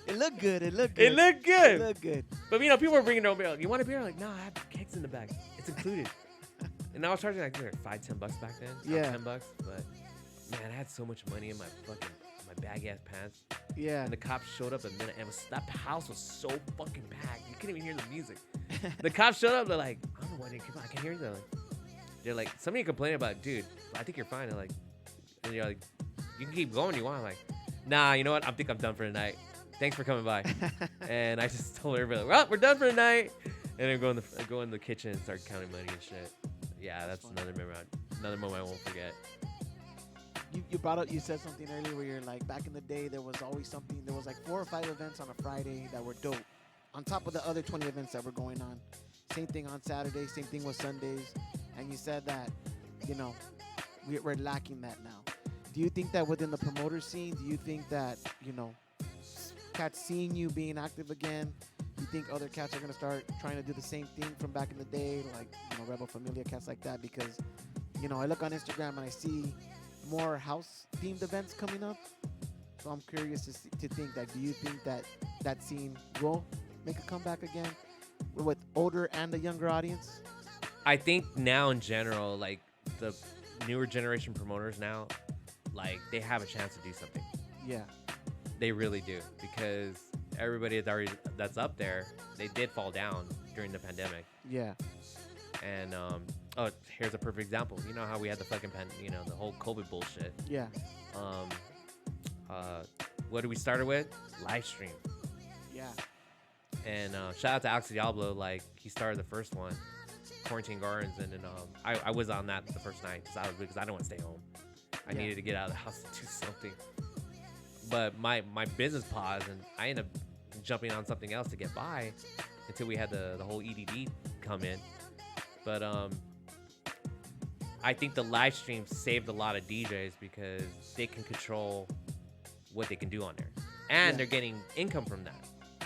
Speaker 1: It looked good.
Speaker 2: It looked good. But people were bringing their own beer. Like, you want a beer? I'm like, no, I have kegs in the back. It's included. And I was charging like $5-10 back then.
Speaker 1: Yeah.
Speaker 2: $10. But man, I had so much money in my baggy ass pants.
Speaker 1: Yeah.
Speaker 2: And the cops showed up a minute, and that house was so fucking packed. You couldn't even hear the music. The cops showed up. They're like, I don't know why they keep on. I can't hear you. They're like, somebody complaining about, dude, I think you're fine. They're like, and you're like, you can keep going. You want? I'm like, nah. You know what? I think I'm done for the night. Thanks for coming by. And I just told everybody, well, we're done for the night. And then go in the kitchen and start counting money and shit. Yeah, that's another moment I won't forget.
Speaker 1: You said something earlier where you're like, back in the day, there was always something. There was like 4 or 5 events on a Friday that were dope, on top of the other 20 events that were going on. Same thing on Saturdays, same thing with Sundays. And you said that, we're lacking that now. Do you think that within the promoter scene, do you think that, cats seeing you being active again, you think other cats are going to start trying to do the same thing from back in the day, like, Rebel Familia, cats like that? Because, I look on Instagram and I see more house-themed events coming up. So I'm curious to think that, do you think that scene will make a comeback again with older and a younger audience?
Speaker 2: I think now in general, like the newer generation promoters now, like they have a chance to do something.
Speaker 1: Yeah.
Speaker 2: They really do, because everybody that's up there, they did fall down during the pandemic.
Speaker 1: Yeah.
Speaker 2: And Oh, here's a perfect example. You know how we had the fucking the whole COVID bullshit.
Speaker 1: Yeah.
Speaker 2: Um, what did we start with? Live stream.
Speaker 1: Yeah.
Speaker 2: And shout out to Alex Diablo. Like, he started the first one, Quarantine Gardens, and then I was on that the first night because I don't want to stay home. I needed to get out of the house to do something. But my business paused, and I ended up jumping on something else to get by until we had the whole EDD come in. But I think the live stream saved a lot of DJs because they can control what they can do on there, and they're getting income from that.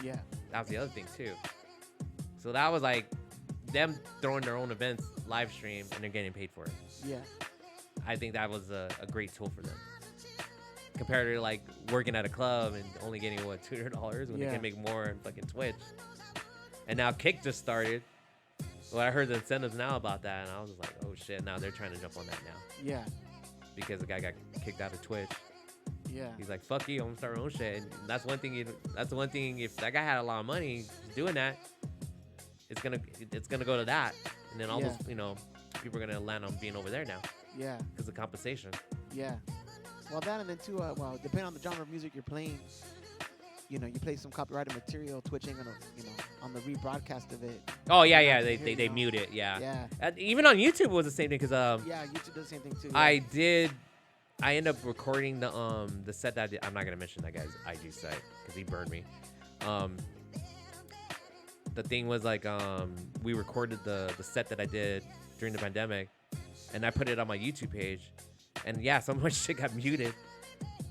Speaker 1: Yeah.
Speaker 2: That was the other thing too. So that was like them throwing their own events live stream, and they're getting paid for it.
Speaker 1: Yeah.
Speaker 2: I think that was a great tool for them, compared to like working at a club and only getting what $200 when they can make more in fucking Twitch. And now Kick just started. Well, I heard the incentives now about that, and I was just like, oh shit! Now they're trying to jump on that now. Yeah. Because the guy got kicked out of Twitch.
Speaker 1: Yeah.
Speaker 2: He's like, fuck you, I'm gonna start my own shit. And that's one thing. That's the one thing. If that guy had a lot of money he's doing that, it's gonna go to that, and then all those people are gonna land on being over there now. Yeah. Because of compensation.
Speaker 1: Yeah. Well, that and then too. Well, depending on the genre of music you're playing, you play some copyrighted material. Twitch ain't gonna, on the rebroadcast of it.
Speaker 2: Oh yeah. They mute it. Yeah. Yeah. Even on YouTube it was the same thing because
Speaker 1: Yeah, YouTube does the same thing too. Yeah.
Speaker 2: I ended up recording the set that I did. I'm not gonna mention that guy's IG site because he burned me. The thing was like we recorded the set that I did during the pandemic, and I put it on my YouTube page, and yeah, some of my shit got muted.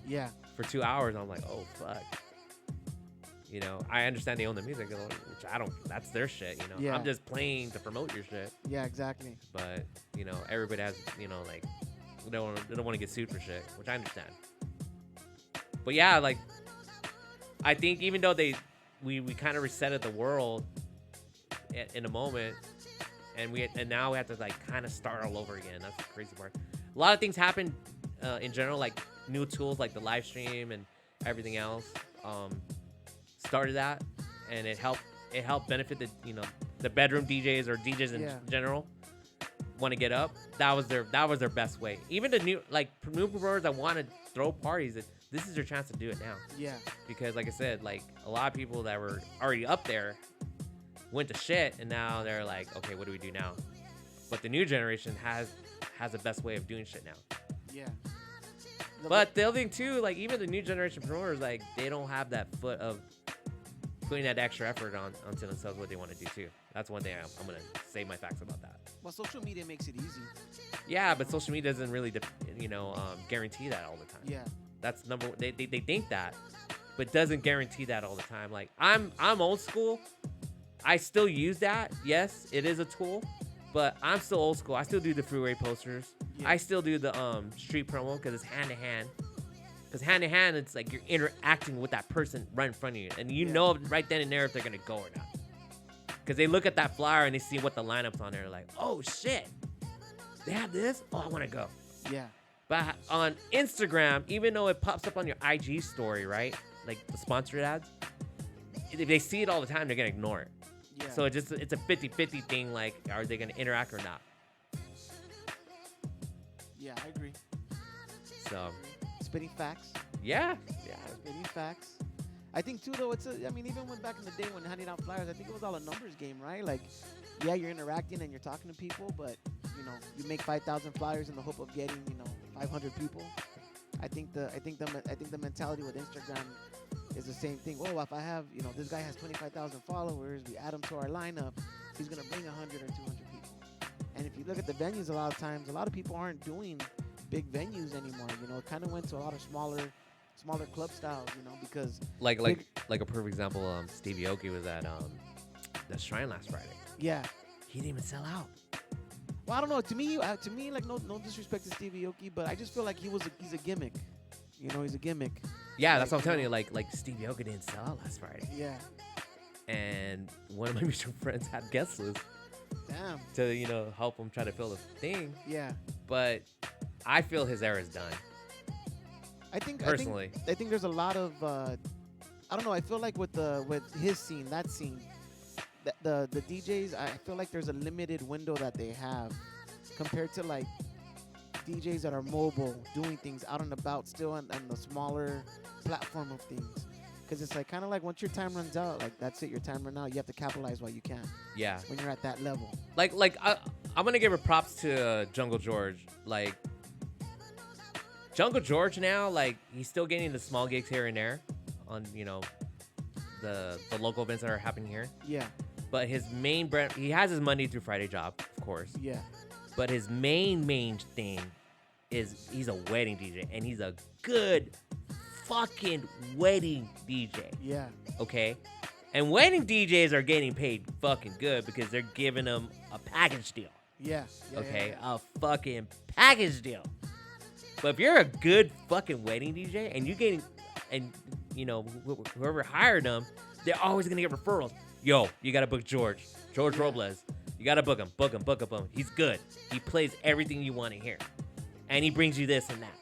Speaker 2: Yeah. For 2 hours, I'm like, oh fuck. I understand they own the music, which I don't. That's their shit.
Speaker 1: Yeah.
Speaker 2: I'm just playing to promote your shit.
Speaker 1: Yeah, exactly.
Speaker 2: But everybody has like. They don't want to get sued for shit, which I understand. But yeah, like I think even though we kind of resetted the world in a moment, and now we have to like kind of start all over again. That's the crazy part. A lot of things happen in general, like new tools like the live stream and everything else started that, and it helped benefit the bedroom DJs or DJs in general. Want to get up, that was their best way. Even the new promoters that want to throw parties, this is your chance to do it now. Yeah. Because like I said, like a lot of people that were already up there went to shit, and now they're like, okay, what do we do now? But the new generation has the best way of doing shit now. Yeah. But the other thing too, like even the new generation promoters, like they don't have that foot of putting that extra effort onto themselves what they want to do too. That's one thing I'm gonna say my facts about that.
Speaker 1: Well, social media makes it easy.
Speaker 2: Yeah, but social media doesn't really, guarantee that all the time. Yeah. That's they think that, but doesn't guarantee that all the time. Like I'm old school. I still use that. Yes, it is a tool, but I'm still old school. I still do the freeway posters. Yeah. I still do the street promo because it's hand to hand. Because hand to hand, it's like you're interacting with that person right in front of you, and you know right then and there if they're gonna go or not. Because they look at that flyer and they see what the lineup's on there. They're like, oh shit, they have this? Oh, I want to go. Yeah. But on Instagram, even though it pops up on your IG story, right? Like the sponsored ads, if they see it all the time, they're going to ignore it. Yeah. So it's a 50-50 thing. Like, are they going to interact or not?
Speaker 1: Yeah, I agree.
Speaker 2: So.
Speaker 1: Spitting facts.
Speaker 2: Yeah.
Speaker 1: Spitting facts. I think too, though, even when back in the day when handing out flyers, I think it was all a numbers game, right? Like, yeah, you're interacting and you're talking to people, but you make 5,000 flyers in the hope of getting 500 people. I think the mentality with Instagram is the same thing. Oh, if I have this guy has 25,000 followers, we add him to our lineup, he's gonna bring 100 or 200 people. And if you look at the venues, a lot of times, a lot of people aren't doing big venues anymore. It kind of went to a lot of smaller club styles, because
Speaker 2: like a perfect example, Stevie Aoki was at the Shrine last Friday. Yeah, he didn't even sell out.
Speaker 1: Well, I don't know. To me, like no disrespect to Stevie Aoki, but I just feel like he's a gimmick. He's a gimmick.
Speaker 2: Yeah, that's what I'm telling you. Like Stevie Aoki didn't sell out last Friday. Yeah. And one of my mutual friends had guest list. Damn. To help him try to fill the thing. Yeah. But I feel his era is done.
Speaker 1: I think there's a lot of I don't know. I feel like with his scene, the DJs, I feel like there's a limited window that they have compared to like DJs that are mobile, doing things out and about, still on the smaller platform of things. Because it's like kind of like once your time runs out, like that's it, your time run out. You have to capitalize while you can.
Speaker 2: Yeah.
Speaker 1: When you're at that level.
Speaker 2: I'm gonna give a props to Jungle George. Like Jungle George now, like he's still getting the small gigs here and there, on the local events that are happening here.
Speaker 1: Yeah.
Speaker 2: But his main brand, he has his Monday through Friday job, of course.
Speaker 1: Yeah.
Speaker 2: But his main thing is he's a wedding DJ, and he's a good fucking wedding DJ.
Speaker 1: Yeah.
Speaker 2: Okay? And wedding DJs are getting paid fucking good because they're giving them a package deal.
Speaker 1: Yeah.
Speaker 2: Okay? A fucking package deal. But if you're a good fucking wedding DJ and you're getting, and whoever hired them, they're always going to get referrals. Yo, you got to book George Robles. You got to book him. He's good. He plays everything you want to hear. And he brings you this and that.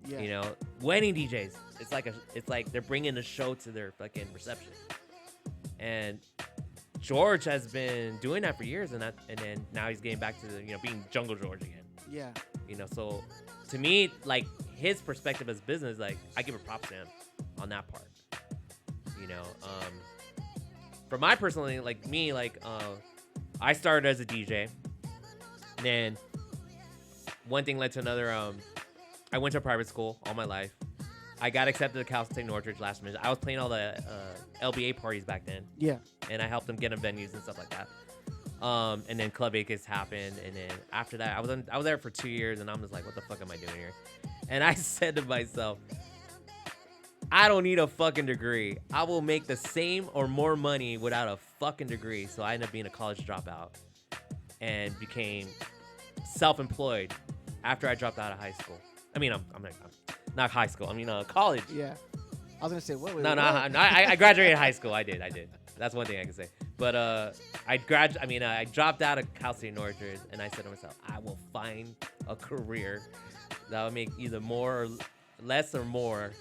Speaker 1: Yeah.
Speaker 2: Wedding DJs, it's like they're bringing the show to their fucking reception. And George has been doing that for years, and then now he's getting back to being Jungle George again.
Speaker 1: Yeah.
Speaker 2: So to me, like his perspective as business, like I give a props to him on that part. For my personally, like me, I started as a DJ. Then one thing led to another. I went to a private school all my life. I got accepted to Cal State Northridge last minute. I was playing all the LBA parties back then.
Speaker 1: Yeah.
Speaker 2: And I helped them get them venues and stuff like that. And then Club Vegas happened, and then after that, I was there for 2 years, and I'm just like, what the fuck am I doing here? And I said to myself, I don't need a fucking degree. I will make the same or more money without a fucking degree. So I ended up being a college dropout and became self-employed after I dropped out of high school. I mean, I'm not high school. I mean, college.
Speaker 1: Yeah. I was gonna say, wait.
Speaker 2: No, I graduated high school. I did. That's one thing I can say. But I dropped out of Cal State Northridge, and I said to myself, I will find a career that will make either more or less or more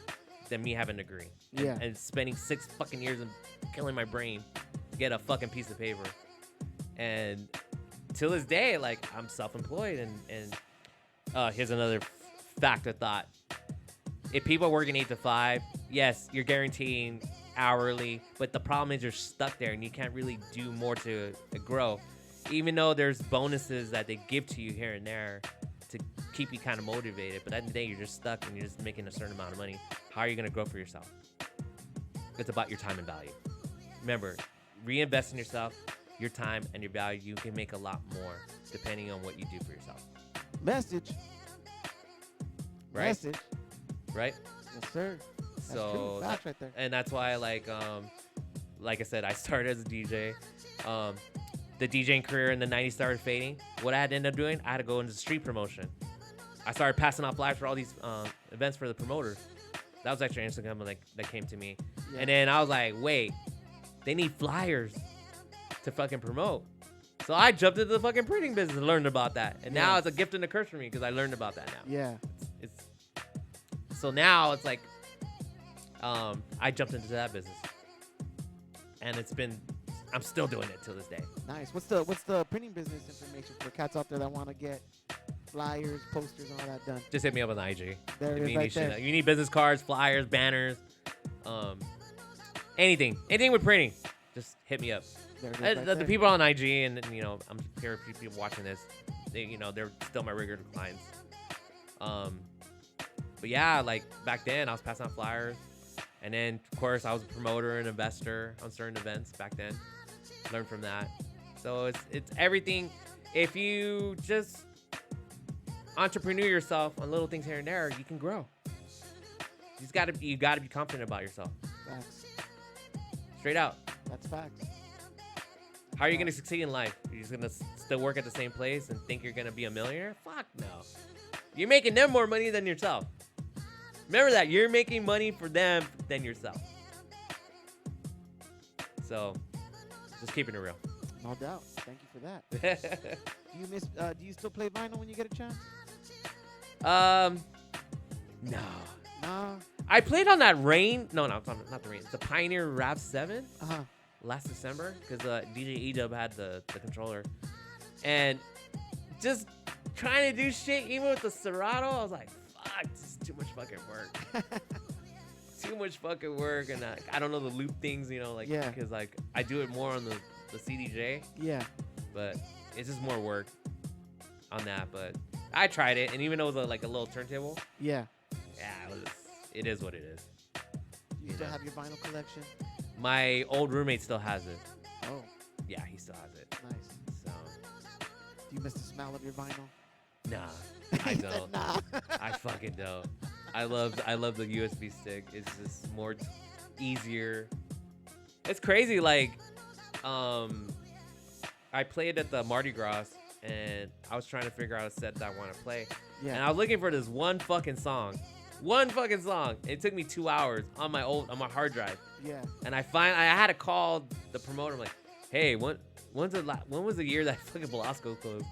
Speaker 2: than me having a degree.
Speaker 1: Yeah.
Speaker 2: And spending 6 fucking years and killing my brain to get a fucking piece of paper. And till this day, like, I'm self-employed, and here's another fact of thought. If people are working 8 to 5, yes, you're guaranteeing hourly, but the problem is you're stuck there and you can't really do more to grow. Even though there's bonuses that they give to you here and there to keep you kind of motivated, but at the end of the day, you're just stuck and you're just making a certain amount of money. How are you going to grow for yourself? It's about your time and value. Remember, reinvest in yourself, your time and your value. You can make a lot more depending on what you do for yourself.
Speaker 1: Message.
Speaker 2: Right?
Speaker 1: Message.
Speaker 2: Right?
Speaker 1: Yes, sir. That's
Speaker 2: so
Speaker 1: true. Facts right there.
Speaker 2: And that's why, like I said, I started as a DJ. The DJing career in the 90s started fading. What I had to end up doing, I had to go into street promotion. I started passing out flyers for all these events for the promoters. That was actually Instagram that came to me. Yeah. And then I was like, wait, they need flyers to fucking promote. So I jumped into the fucking printing business and learned about that. And now it's a gift and a curse for me because I learned about that now.
Speaker 1: Yeah.
Speaker 2: So now it's like, I jumped into that business. And I'm still doing it till this day.
Speaker 1: Nice. What's the printing business information for cats out there that want to get flyers, posters, and all that done?
Speaker 2: Just hit me up on the IG.
Speaker 1: There it is right there.
Speaker 2: You need business cards, flyers, banners, anything with printing. Just hit me up. The people on IG, and I'm sure if people watching this, they're still my regular clients. But yeah, like back then I was passing out flyers, and then of course I was a promoter and investor on certain events back then. Learned from that. So it's everything. If you just entrepreneur yourself on little things here and there, you can grow. You gotta be confident about yourself.
Speaker 1: Facts.
Speaker 2: Straight out.
Speaker 1: That's facts.
Speaker 2: How are you gonna succeed in life? You're just gonna still work at the same place and think you're gonna be a millionaire? Fuck no. You're making them more money than yourself. Remember that. You're making money for them than yourself. So, just keeping it real.
Speaker 1: No doubt. Thank you for that. Do you still play vinyl when you get a chance?
Speaker 2: No.
Speaker 1: Nah.
Speaker 2: I played on that Rain. No, not the Rain. It's the Pioneer Rav 7 last December because DJ E-Dub had the controller. And just trying to do shit, even with the Serato, I was like, fuck, this is too much fucking work. Too much fucking work, and I don't know the loop things, you know, like, because like I do it more on the CDJ.
Speaker 1: Yeah.
Speaker 2: But it's just more work on that. But I tried it, and even though it was like a little turntable.
Speaker 1: Yeah.
Speaker 2: Yeah, it is what it is.
Speaker 1: You still have your vinyl collection?
Speaker 2: My old roommate still has it.
Speaker 1: Oh.
Speaker 2: Yeah, he still has it.
Speaker 1: Nice.
Speaker 2: So.
Speaker 1: Do you miss the smell of your vinyl?
Speaker 2: Nah, I don't.
Speaker 1: Nah.
Speaker 2: I fucking don't. I love the USB stick. It's just more easier. It's crazy. Like, I played at the Mardi Gras, and I was trying to figure out a set that I want to play.
Speaker 1: Yeah.
Speaker 2: And I was looking for this one fucking song. One fucking song. It took me 2 hours on my hard drive.
Speaker 1: Yeah.
Speaker 2: And I had to call the promoter. I'm like, hey, when was the year that fucking Velasco closed?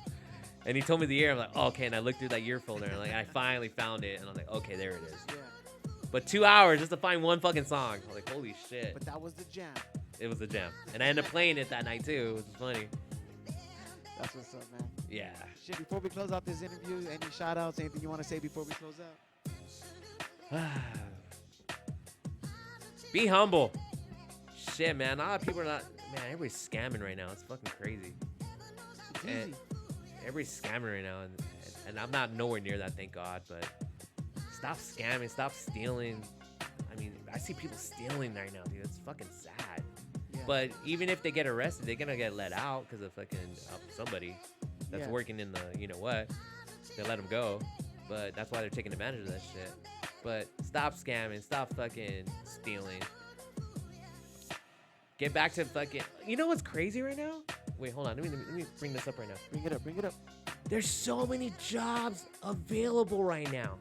Speaker 2: And he told me the year. I'm like, oh, okay. And I looked through that year folder, and I finally found it. And I'm like, okay, there it is.
Speaker 1: Yeah.
Speaker 2: But 2 hours just to find one fucking song. I'm like, holy shit.
Speaker 1: But that was the jam.
Speaker 2: It was a jam. And I ended up playing it that night too, which is funny.
Speaker 1: That's what's up, man.
Speaker 2: Yeah.
Speaker 1: Shit, before we close out this interview, any shout outs, anything you want to say before we close out?
Speaker 2: Be humble. Shit, man. A lot of people are not. Man, everybody's scamming right now. It's fucking crazy.
Speaker 1: It's
Speaker 2: And
Speaker 1: easy.
Speaker 2: everybody's scamming right now, and I'm not nowhere near that, thank God. But stop scamming. Stop stealing. I mean, I see people stealing right now, dude. It's fucking sad.
Speaker 1: Yeah.
Speaker 2: But even if they get arrested, they're gonna get let out because of fucking somebody that's working in the you know what. They let them go. But that's why they're taking advantage of that shit. But stop scamming. Stop fucking stealing. Get back to fucking. You know what's crazy right now? Wait, hold on. Let me bring this up right now.
Speaker 1: Bring it up. Bring it up.
Speaker 2: There's so many jobs available right now.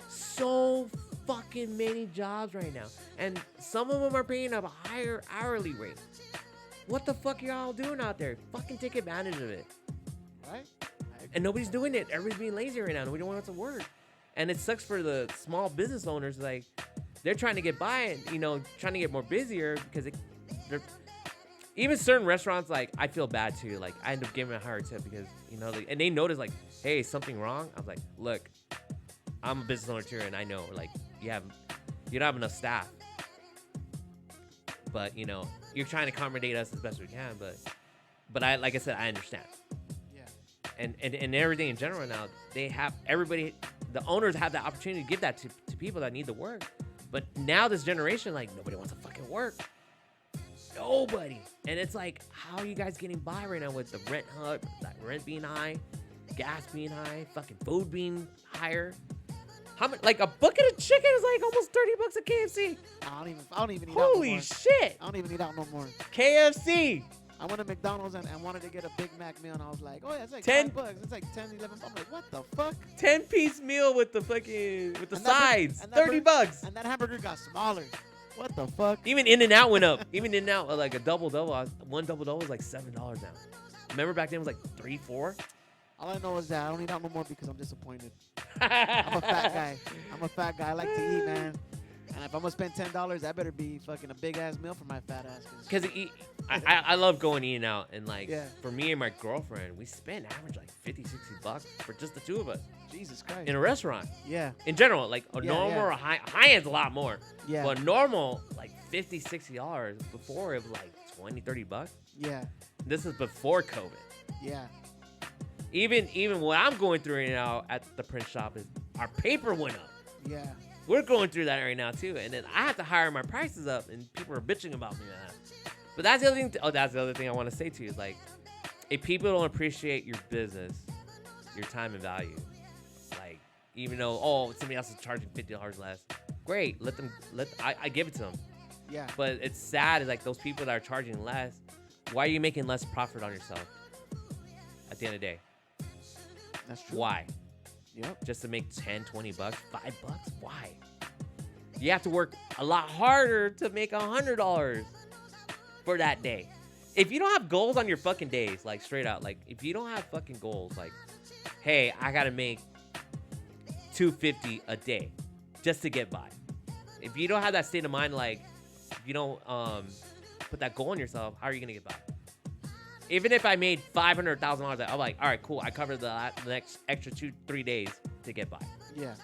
Speaker 2: So fucking many jobs right now. And some of them are paying a higher hourly rate. What the fuck y'all doing out there? Fucking take advantage of it.
Speaker 1: Right?
Speaker 2: And nobody's doing it. Everybody's being lazy right now. Nobody wants to work. And it sucks for the small business owners. Like, they're trying to get by and, you know, trying to get more busier because even certain restaurants, like, I feel bad too. Like, I end up giving a higher tip because, you know, and they notice, like, hey, is something wrong? I was like, look, I'm a business owner too, and I know, like, you don't have enough staff. But, you know, you're trying to accommodate us as best we can. But I, like I said, I understand. And everything in general now, they have everybody, the owners have the opportunity to give that to people that need the work. But now this generation, like, nobody wants to fucking work. Nobody. And it's like, how are you guys getting by right now with the rent being high, gas being high, fucking food being higher? How much? Like, a bucket of chicken is like almost $30 at KFC.
Speaker 1: I don't even eat out no
Speaker 2: Holy
Speaker 1: more.
Speaker 2: shit.
Speaker 1: I don't even eat out no more.
Speaker 2: KFC.
Speaker 1: I went to McDonald's and wanted to get a Big Mac meal, and I was like, oh, yeah, it's like
Speaker 2: 10
Speaker 1: $5. It's like 10, 11 I'm like, what the fuck?
Speaker 2: 10-piece meal with the fucking, with the
Speaker 1: And that
Speaker 2: sides.
Speaker 1: and that
Speaker 2: $30.
Speaker 1: And that hamburger got smaller. What the fuck?
Speaker 2: Even In-N-Out went up. Even In-N-Out, like a double-double. One double-double was like $7 now. Remember back then it was like $3, $4?
Speaker 1: All I know is that I don't eat out no more because I'm disappointed. I'm a fat guy. I like to eat, man. And if I'm going to spend $10, that better be fucking a big-ass meal for my fat ass.
Speaker 2: Because I love going eating out. And, like,
Speaker 1: Yeah.
Speaker 2: for me and my girlfriend, we spend average like $50, $60 for just the two of us
Speaker 1: Jesus Christ.
Speaker 2: in a restaurant.
Speaker 1: Yeah.
Speaker 2: In general, like a
Speaker 1: Yeah,
Speaker 2: normal
Speaker 1: yeah.
Speaker 2: or a high-end's a lot more.
Speaker 1: Yeah.
Speaker 2: But normal, like $50, $60. Before, it was like $20, $30.
Speaker 1: Yeah.
Speaker 2: This is before COVID.
Speaker 1: Yeah.
Speaker 2: Even what I'm going through right now at the print shop is our paper went up.
Speaker 1: Yeah.
Speaker 2: We're going through that right now too, and then I have to hire my prices up, and people are bitching about me, man. But that's the other thing. That's the other thing I want to say to you is like, if people don't appreciate your business, your time and value, like even though somebody else is charging $50 less, great, I give it to them.
Speaker 1: Yeah.
Speaker 2: But it's sad is like those people that are charging less, why are you making less profit on yourself? At the end of the day,
Speaker 1: That's true.
Speaker 2: why?
Speaker 1: Yep.
Speaker 2: Just to make $10, $20, $5? Why? You have to work a lot harder to make $100 for that day. If you don't have goals on your fucking days, like straight out, like if you don't have fucking goals, like, hey, I gotta make $250 a day just to get by. If you don't have that state of mind, like if you don't put that goal on yourself, how are you gonna get by? Even if I made $500,000, I'm like, all right, cool. I covered the next extra 2-3 days to get by.
Speaker 1: Yeah.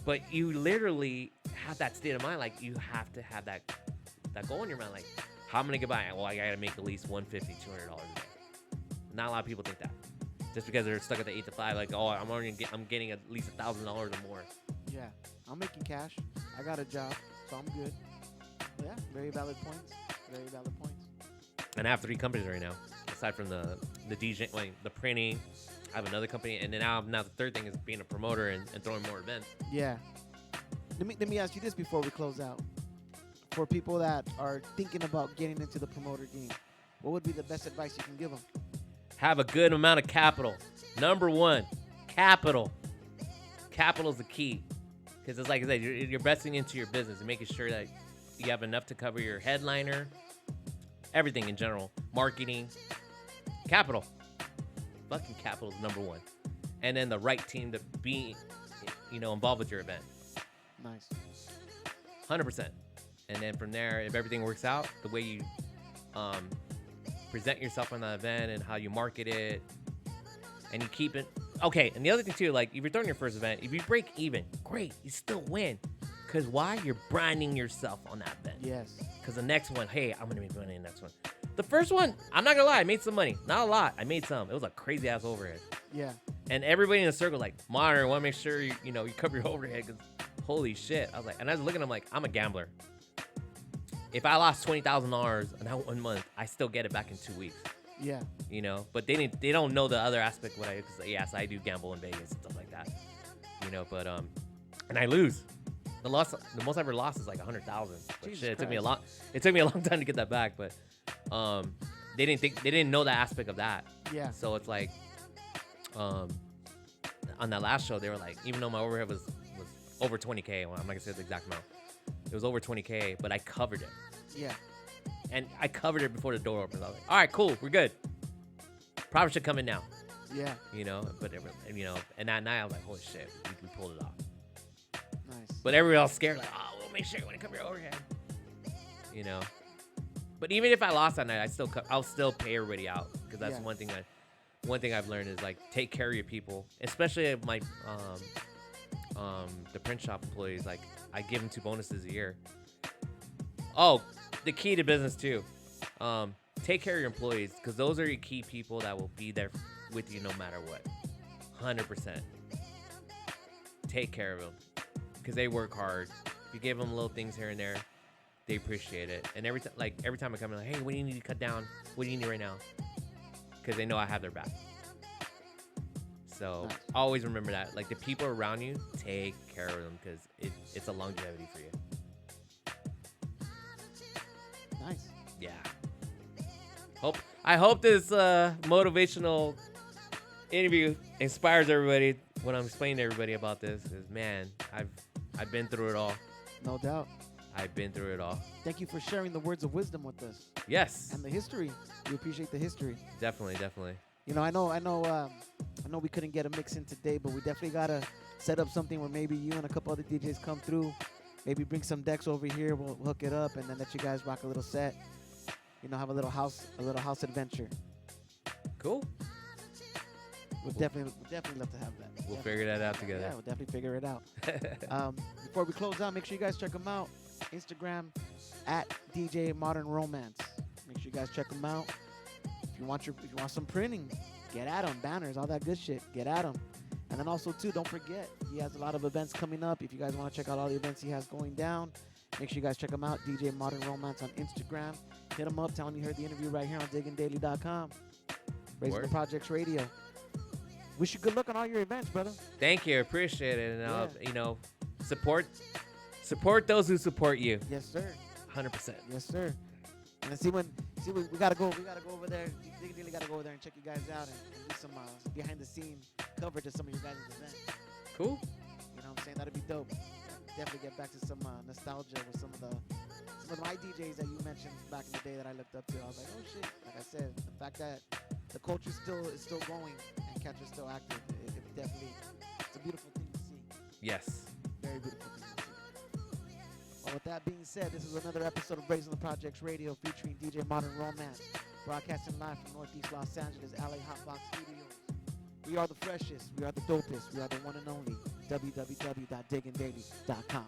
Speaker 2: But you literally have that state of mind, like you have to have that goal in your mind, like how am I gonna get by? Well, I gotta make at least $150, $200 a day. Not a lot of people think that, just because they're stuck at the 8 to 5. Like, oh, I'm getting at least $1,000 or more.
Speaker 1: Yeah, I'm making cash. I got a job, so I'm good. But yeah, very valid points. Very valid points.
Speaker 2: And I have 3 companies right now, aside from the DJ, like the printing. I have another company, and then now the third thing is being a promoter and throwing more events.
Speaker 1: Yeah. Let me ask you this before we close out. For people that are thinking about getting into the promoter game, what would be the best advice you can give them?
Speaker 2: Have a good amount of capital. Number 1, capital. Capital is the key, because it's like I said, you're investing into your business and making sure that you have enough to cover your headliner, everything in general, marketing, capital. Fucking capital is number 1, and then the right team to be, involved with your event.
Speaker 1: Nice.
Speaker 2: 100%. And then from there, if everything works out, the way you present yourself on the event and how you market it, and you keep it. Okay, and the other thing too, like if you're throwing your first event, if you break even, great, you still win. Because why? You're branding yourself on that event.
Speaker 1: Yes.
Speaker 2: Because the next one, hey, I'm going to be winning the next one. The first one, I'm not going to lie, I made some money. Not a lot. I made some. It was a crazy ass overhead.
Speaker 1: Yeah.
Speaker 2: And everybody in the circle like, monitor, want to make sure you cover your overhead, because holy shit. I was like, and I was looking at them like, I'm a gambler. If I lost $20,000 in that 1 month, I still get it back in 2 weeks.
Speaker 1: Yeah.
Speaker 2: But they don't know the other aspect of what because yes, I do gamble in Vegas and stuff like that. But and I lose. The most I ever lost is like 100,000. But shit, it took me a long time to get that back, but they didn't know the aspect of that.
Speaker 1: Yeah.
Speaker 2: So it's like on that last show, they were like, even though my overhead was over 20K, well, I'm not gonna say the exact amount. It was over 20K, but I covered it.
Speaker 1: Yeah.
Speaker 2: And I covered it before the door opened. I was like, all right, cool, we're good. Profit should come in now.
Speaker 1: Yeah.
Speaker 2: But and that night I was like, holy shit, we pulled it off.
Speaker 1: Nice.
Speaker 2: But everybody else scared, like, oh, we'll make sure when it comes your overhead. But even if I lost that night, I'll still pay everybody out, because that's one thing I've learned is like take care of your people, especially my the print shop employees. Like I give them 2 bonuses a year. Oh, the key to business too. Take care of your employees, because those are your key people that will be there with you no matter what. 100%. Take care of them, because they work hard. If you give them little things here and there, they appreciate it. And every time I come in, like, hey, what do you need to cut down? What do you need right now? Because they know I have their back. So always remember that. Like the people around you, take care of them, because it's a longevity for you.
Speaker 1: Nice.
Speaker 2: Yeah. I hope this motivational interview inspires everybody when I'm explaining to everybody about this. Because man, I've been through it all.
Speaker 1: No doubt.
Speaker 2: I've been through it all.
Speaker 1: Thank you for sharing the words of wisdom with us.
Speaker 2: Yes.
Speaker 1: And the history. We appreciate the history.
Speaker 2: Definitely.
Speaker 1: I know we couldn't get a mix in today, but we definitely gotta set up something where maybe you and a couple other DJs come through. Maybe bring some decks over here. We'll hook it up and then let you guys rock a little set. Have a little house adventure.
Speaker 2: Cool.
Speaker 1: We'll definitely love to have that.
Speaker 2: We'll figure that out together.
Speaker 1: Yeah, we'll definitely figure it out. Before we close out, make sure you guys check them out. Instagram at DJ Modern Romance. Make sure you guys check them out. If you want some printing, get at them. Banners, all that good shit. Get at them. And then also too, don't forget, he has a lot of events coming up. If you guys want to check out all the events he has going down, make sure you guys check him out. DJ Modern Romance on Instagram. Hit him up. Tell him you heard the interview right here on diggindaily.com. Raising the Projects Radio. Wish you good luck on all your events, brother.
Speaker 2: Thank you. Appreciate it. And, support those who support you.
Speaker 1: Yes, sir.
Speaker 2: 100%.
Speaker 1: Yes, sir. And we gotta go over there. Diggy Daily gotta go over there and check you guys out and do some behind the scene coverage of some of your guys' events.
Speaker 2: Cool.
Speaker 1: You know what I'm saying? That'd be dope. Definitely get back to some nostalgia with some of my DJs that you mentioned back in the day that I looked up to. I was like, oh shit. Like I said, the fact that the culture is still going and Catcher's still active, it's a beautiful thing to see.
Speaker 2: Yes.
Speaker 1: Very beautiful thing to see. Well, with that being said, this is another episode of Raising the Projects Radio featuring DJ Modern Romance. Broadcasting live from Northeast Los Angeles, LA HOTBOX Studios. We are the freshest, we are the dopest, we are the one and only www.diggingdaily.com.